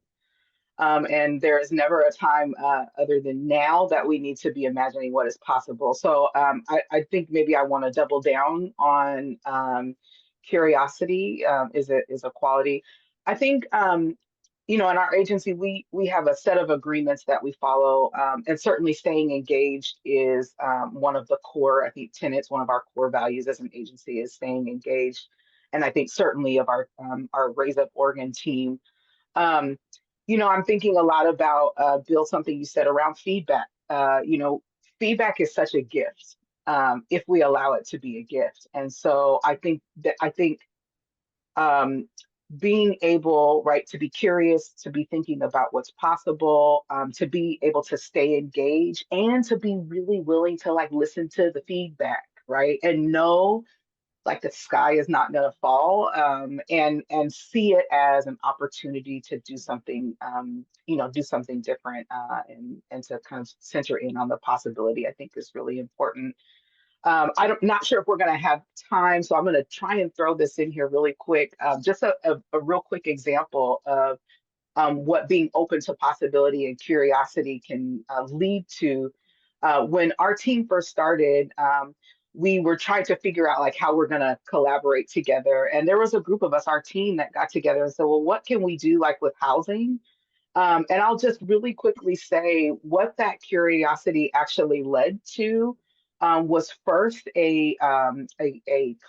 And there is never a time other than now that we need to be imagining what is possible. So I think maybe I want to double down on curiosity is a quality. I think in our agency, we have a set of agreements that we follow, and certainly staying engaged is one of the core, I think, tenets. One of our core values as an agency is staying engaged, and I think certainly of our Raise Up Oregon team. I'm thinking a lot about Bill, something you said around feedback. Feedback is such a gift if we allow it to be a gift, and so I think being able, right, to be curious, to be thinking about what's possible, to be able to stay engaged, and to be really willing to listen to the feedback, right, and know the sky is not going to fall, and see it as an opportunity to do something, do something different, and to kind of center in on the possibility, I think is really important. I'm not sure if we're going to have time, so I'm going to try and throw this in here really quick. Just a real quick example of what being open to possibility and curiosity can lead to. When our team first started, we were trying to figure out how we're going to collaborate together. And there was a group of us, our team, that got together and said, well, what can we do with housing? And I'll just really quickly say what that curiosity actually led to was first a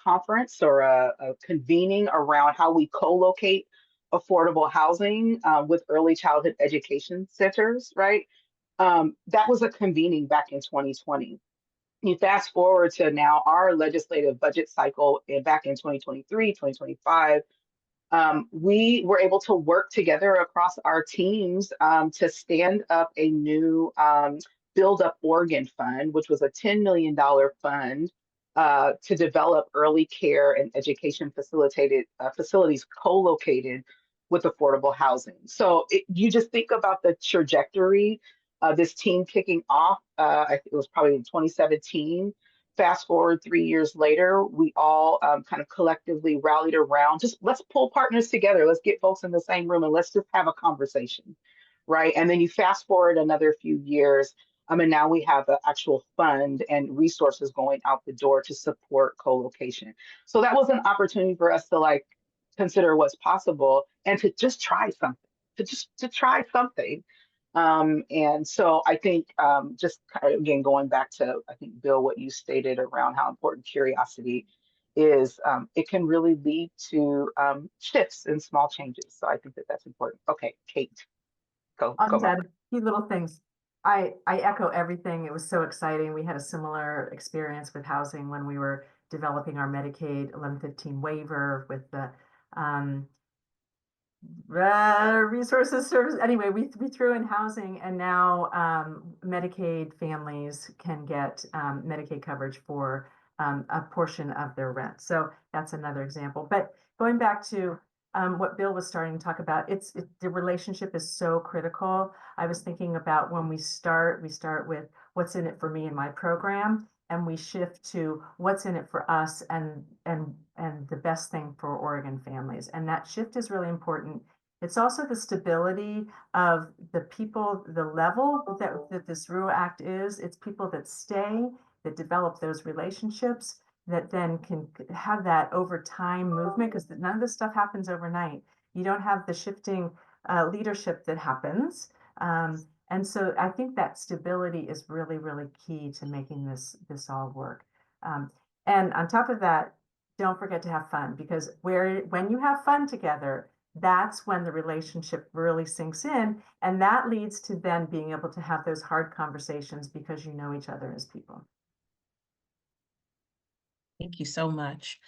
conference or a convening around how we co-locate affordable housing with early childhood education centers, right? That was a convening back in 2020. You fast forward to now our legislative budget cycle back in 2023, 2025, we were able to work together across our teams to stand up a new Build Up Oregon Fund, which was a $10 million fund to develop early care and education facilities co-located with affordable housing. So you just think about the trajectory of this team kicking off. I think it was probably in 2017. Fast forward 3 years later, we all kind of collectively rallied around, just let's pull partners together. Let's get folks in the same room and let's just have a conversation, right? And then you fast forward another few years, and now we have an actual fund and resources going out the door to support co-location. So that was an opportunity for us to consider what's possible and to just try something, to try something. And so I think just kind of, again, going back to, I think, Bill, what you stated around how important curiosity is, it can really lead to shifts and small changes. So I think that that's important. Okay, Kate, go. I'll just add a few little things. I echo everything. It was so exciting. We had a similar experience with housing when we were developing our Medicaid 1115 waiver with the resources service. Anyway, we threw in housing, and now Medicaid families can get Medicaid coverage for a portion of their rent. So that's another example. But going back to what Bill was starting to talk about, the relationship is so critical. I was thinking about when we start with what's in it for me in my program, and we shift to what's in it for us and the best thing for Oregon families. And that shift is really important. It's also the stability of the people, the level that this RUA Act is. It's people that stay, that develop those relationships, that then can have that over time movement, because none of this stuff happens overnight. You don't have the shifting leadership that happens. And so I think that stability is really, really key to making this all work. And on top of that, don't forget to have fun, because when you have fun together, that's when the relationship really sinks in. And that leads to then being able to have those hard conversations because you know each other as people. Thank you so much.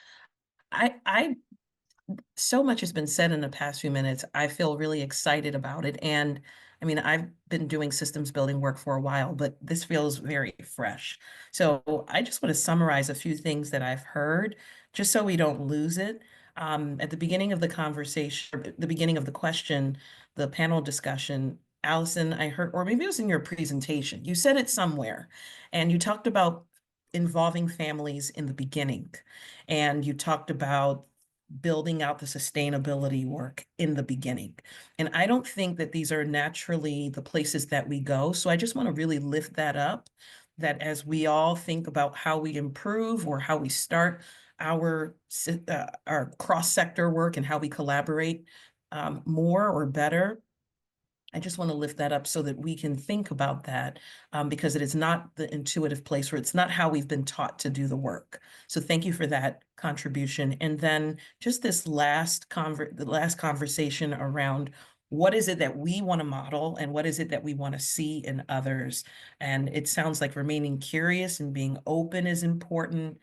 So much has been said in the past few minutes. I feel really excited about it. And I mean, I've been doing systems building work for a while, but this feels very fresh. So I just want to summarize a few things that I've heard, just so we don't lose it. At the beginning of the conversation, the beginning of the question, the panel discussion, Allison, I heard, or maybe it was in your presentation, you said it somewhere, and you talked about involving families in the beginning. And you talked about building out the sustainability work in the beginning. And I don't think that these are naturally the places that we go. So I just want to really lift that up, that as we all think about how we improve or how we start our cross-sector work and how we collaborate more or better, I just want to lift that up so that we can think about that, because it is not the intuitive place, or it's not how we've been taught to do the work. So thank you for that contribution. And then just this last conversation around what is it that we want to model and what is it that we want to see in others. And it sounds like remaining curious and being open is important.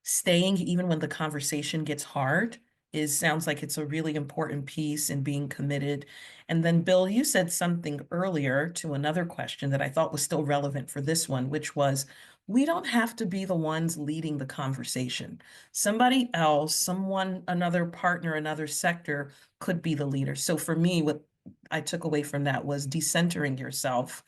Staying even when the conversation gets hard sounds like it's a really important piece, in being committed. And then Bill, you said something earlier to another question that I thought was still relevant for this one, which was, we don't have to be the ones leading the conversation. Somebody else, another partner, another sector could be the leader. So for me, what I took away from that was decentering yourself,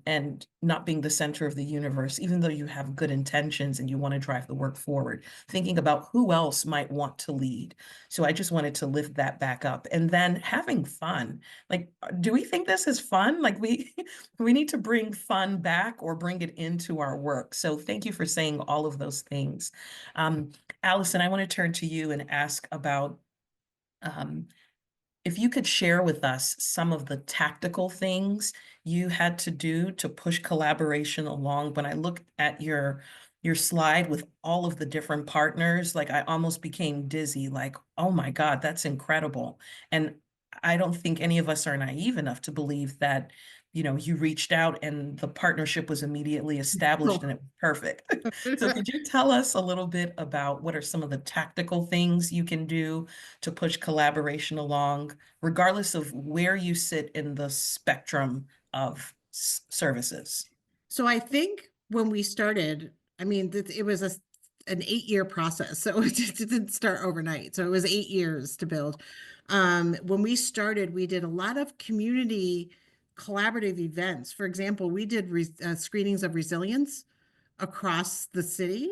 and not being the center of the universe, even though you have good intentions and you want to drive the work forward, thinking about who else might want to lead. So I just wanted to lift that back up. And then having fun. Like, do we think this is fun? Like we need to bring fun back or bring it into our work. So thank you for saying all of those things. Allison, I want to turn to you and ask about, if you could share with us some of the tactical things you had to do to push collaboration along. When I looked at your slide with all of the different partners, like I almost became dizzy, like, oh my God, that's incredible. And I don't think any of us are naive enough to believe that, you reached out and the partnership was immediately established and it was perfect. So could you tell us a little bit about what are some of the tactical things you can do to push collaboration along, regardless of where you sit in the spectrum of services? So I think when we started, I mean, it was an 8-year process. So it didn't start overnight. So it was 8 years to build. When we started, we did a lot of community collaborative events. For example, we did screenings of resilience across the city.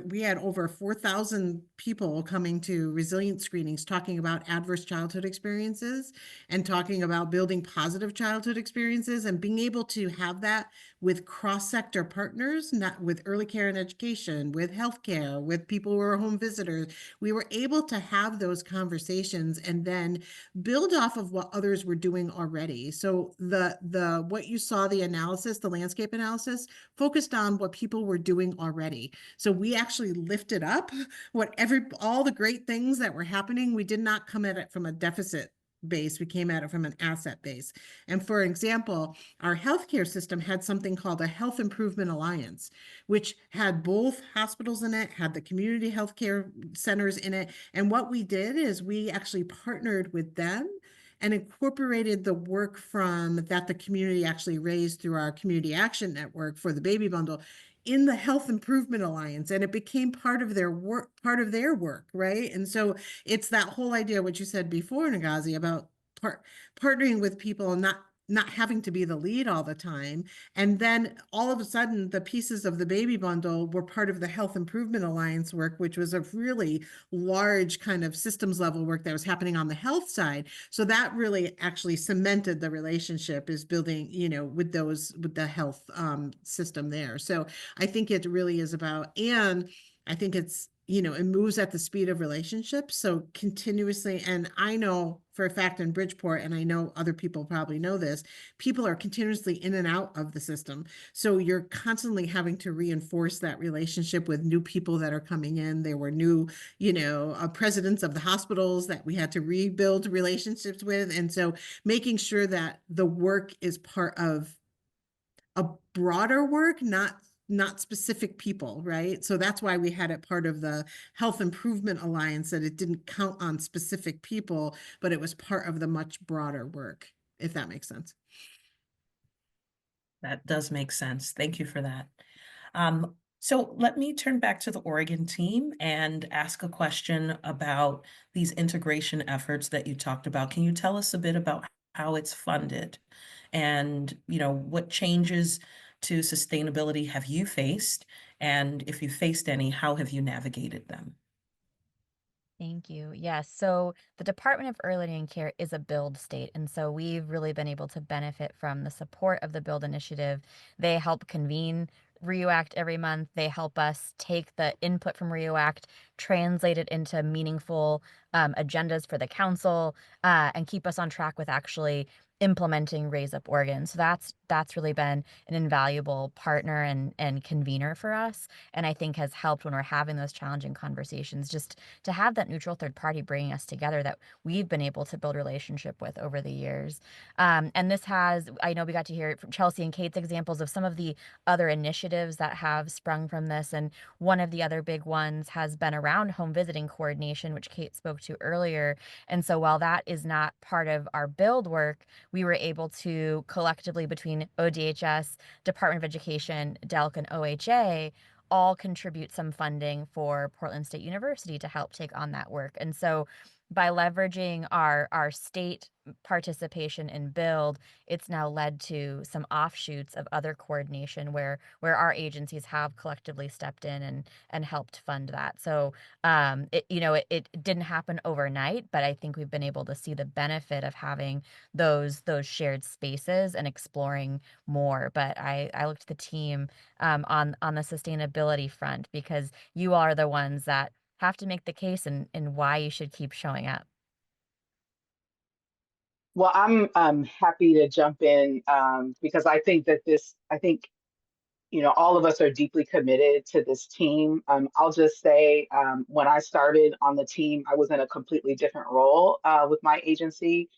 We had over 4,000 people coming to resilience screenings, talking about adverse childhood experiences and talking about building positive childhood experiences, and being able to have that with cross-sector partners, not with early care and education, with healthcare, with people who are home visitors. We were able to have those conversations and then build off of what others were doing already. So what you saw, the analysis, the landscape analysis, focused on what people were doing already. So we actually lifted up all the great things that were happening. We did not come at it from a deficit base. We came at it from an asset base. And for example, our healthcare system had something called a Health Improvement Alliance, which had both hospitals in it, had the community healthcare centers in it. And what we did is we actually partnered with them and incorporated the work from that the community actually raised through our community action network for the baby bundle in the Health Improvement Alliance, and it became part of their work, right? And so it's that whole idea, what you said before, Nagazi, about partnering with people and not having to be the lead all the time. And then all of a sudden, the pieces of the baby bundle were part of the Health Improvement Alliance work, which was a really large kind of systems level work that was happening on the health side. So that really actually cemented the relationship, is building, with the health system there. So I think it really is about, and I think it's, it moves at the speed of relationships. So continuously, and I know for a fact in Bridgeport, and I know other people probably know this, people are continuously in and out of the system. So you're constantly having to reinforce that relationship with new people that are coming in. There were new, presidents of the hospitals that we had to rebuild relationships with. And so making sure that the work is part of a broader work, not specific people, right? So that's why we had it part of the Health Improvement Alliance, that it didn't count on specific people, but it was part of the much broader work, if that makes sense. That does make sense. Thank you for that. So let me turn back to the Oregon team and ask a question about these integration efforts that you talked about. Can you tell us a bit about how it's funded, and what changes to sustainability have you faced? And if you faced any, how have you navigated them? Thank you. Yes. So the Department of Early Learning and Care is a build state. And so we've really been able to benefit from the support of the Build Initiative. They help convene REUACT every month. They help us take the input from REUACT, translate it into meaningful agendas for the council, and keep us on track with actually implementing Raise Up Oregon. So that's really been an invaluable partner and convener for us, and I think has helped when we're having those challenging conversations, just to have that neutral third party bringing us together that we've been able to build relationship with over the years. And this has, I know we got to hear from Chelsea and Kate's examples of some of the other initiatives that have sprung from this, and one of the other big ones has been around home visiting coordination, which Kate spoke to earlier. And so while that is not part of our build work, we were able to collectively, between ODHS, Department of Education, DELC, and OHA, all contribute some funding for Portland State University to help take on that work. And so by leveraging our state participation in build, it's now led to some offshoots of other coordination where our agencies have collectively stepped in and helped fund that. So it didn't happen overnight, but I think we've been able to see the benefit of having those shared spaces and exploring more. But I looked to the team on the sustainability front, because you are the ones that have to make the case and why you should keep showing up. Well, I'm happy to jump in because I think that all of us are deeply committed to this team. I'll just say when I started on the team, I was in a completely different role with my agency.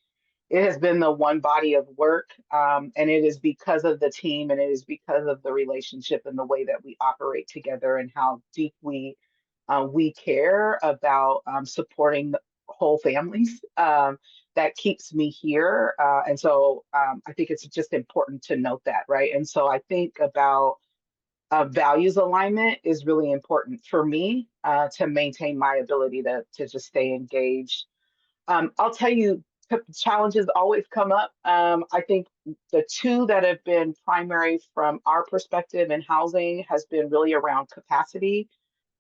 It has been the one body of work, and it is because of the team, and it is because of the relationship and the way that we operate together, and how deep we care about supporting the whole families. That keeps me here. And so I think it's just important to note that, right? And so I think about values alignment is really important for me to maintain my ability to just stay engaged. I'll tell you, challenges always come up. I think the two that have been primary from our perspective in housing has been really around capacity,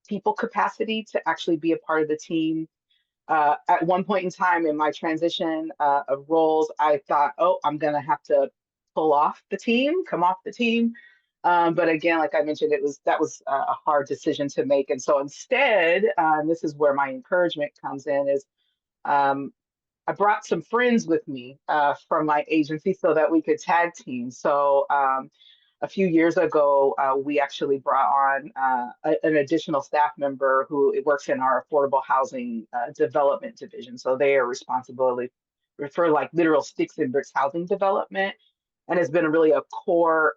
people capacity to actually be a part of the team. At one point in time in my transition of roles, I thought, oh, I'm going to have to come off the team. But again, like I mentioned, that was a hard decision to make. And so instead, this is where my encouragement comes in, is I brought some friends with me from my agency so that we could tag team. So a few years ago, we actually brought on an additional staff member who works in our affordable housing development division. So they are responsible for like literal sticks and bricks housing development, and has been really a core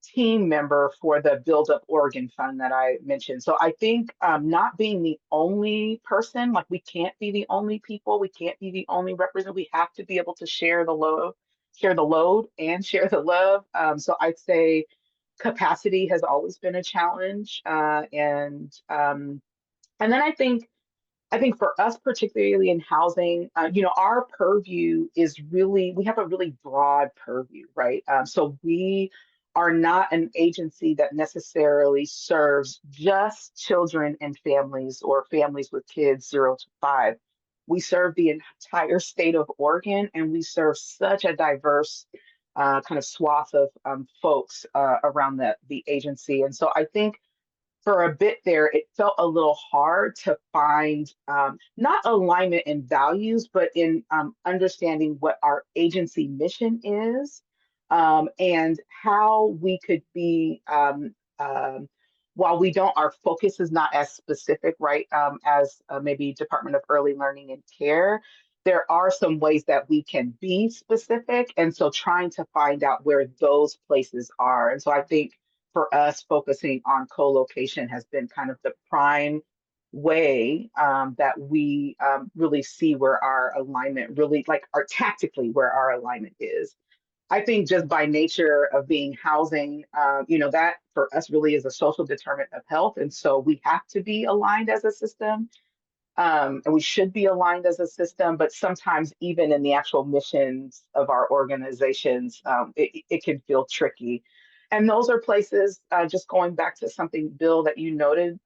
team member for the Build Up Oregon Fund that I mentioned. So I think not being the only person, like we can't be the only people, we can't be the only representative. We have to be able to share the load and share the love. So I'd say capacity has always been a challenge, and then I think for us, particularly in housing, our purview is really, we have a really broad purview, right? So we are not an agency that necessarily serves just children and families or families with kids 0 to 5. We serve the entire state of Oregon, and we serve such a diverse kind of swath of folks around the agency. And so I think for a bit there, it felt a little hard to find not alignment in values, but in understanding what our agency mission is, and how we could be, while our focus is not as specific, right, as maybe Department of Early Learning and Care, there are some ways that we can be specific. And so trying to find out where those places are. And so I think for us, focusing on co-location has been kind of the prime way that we really see where our alignment really, like tactically where our alignment is. I think just by nature of being housing, that for us really is a social determinant of health. And so we have to be aligned as a system. And we should be aligned as a system, but sometimes even in the actual missions of our organizations, it can feel tricky. And those are places, just going back to something, Bill, that you noted,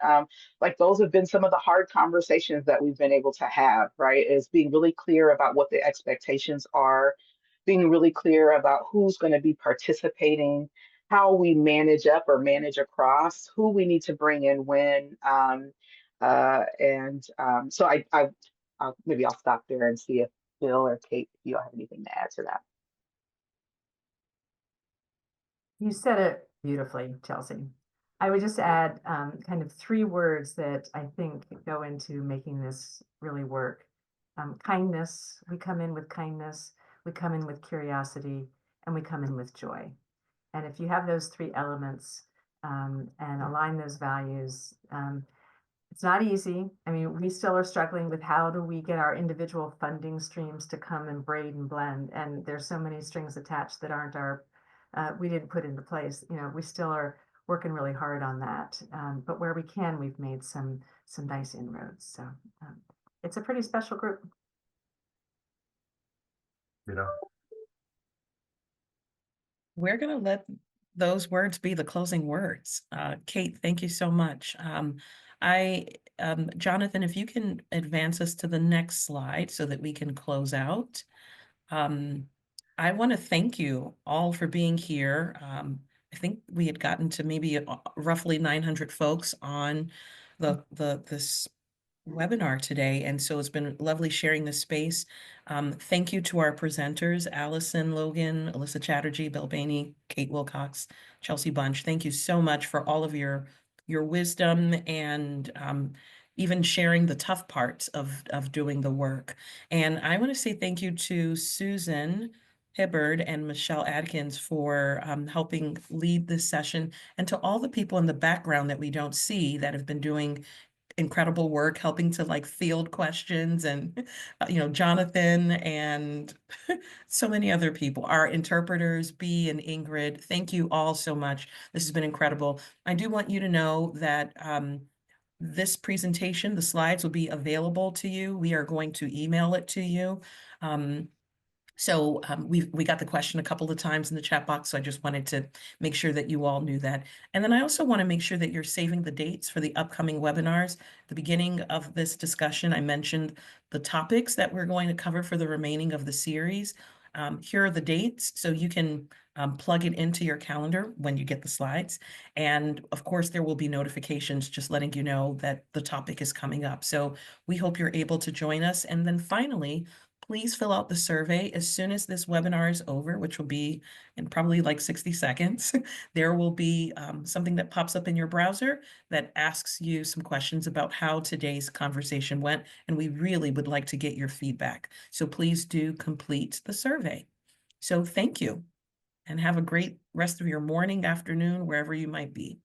like those have been some of the hard conversations that we've been able to have, right? Is being really clear about what the expectations are, being really clear about who's going to be participating, how we manage up or manage across, who we need to bring in when. So maybe I'll stop there and see if Bill or Kate, if you have anything to add to that. You said it beautifully, Chelsea. I would just add kind of 3 words that I think go into making this really work. Kindness, we come in with kindness, we come in with curiosity, and we come in with joy. And if you have those 3 elements and align those values, it's not easy. I mean, we still are struggling with how do we get our individual funding streams to come and braid and blend. And there's so many strings attached that aren't we didn't put into place. We still are working really hard on that. But where we can, we've made some nice inroads. So it's a pretty special group. We're going to let those words be the closing words. Kate, thank you so much. Jonathan, if you can advance us to the next slide so that we can close out. I want to thank you all for being here. I think we had gotten to maybe roughly 900 folks on this webinar today, and so it's been lovely sharing this space. Thank you to our presenters, Allison Logan, Alyssa Chatterjee, Bill Bainey, Kate Wilcox, Chelsea Bunch. Thank you so much for all of your wisdom and even sharing the tough parts of doing the work. And I want to say thank you to Susan Hibbard and Michelle Adkins for helping lead this session, and to all the people in the background that we don't see that have been doing incredible work, helping to field questions, and Jonathan and so many other people, our interpreters, Bea and Ingrid. Thank you all so much. This has been incredible. I do want you to know that this presentation, the slides, will be available to you. We are going to email it to you. So we got the question a couple of times in the chat box, so I just wanted to make sure that you all knew that. And then I also want to make sure that you're saving the dates for the upcoming webinars. At the beginning of this discussion, I mentioned the topics that we're going to cover for the remaining of the series. Here are the dates, so you can plug it into your calendar when you get the slides. And of course, there will be notifications just letting you know that the topic is coming up. So we hope you're able to join us. And then finally, please fill out the survey as soon as this webinar is over, which will be in probably like 60 seconds. There will be something that pops up in your browser that asks you some questions about how today's conversation went, and we really would like to get your feedback. So please do complete the survey. So thank you, and have a great rest of your morning, afternoon, wherever you might be.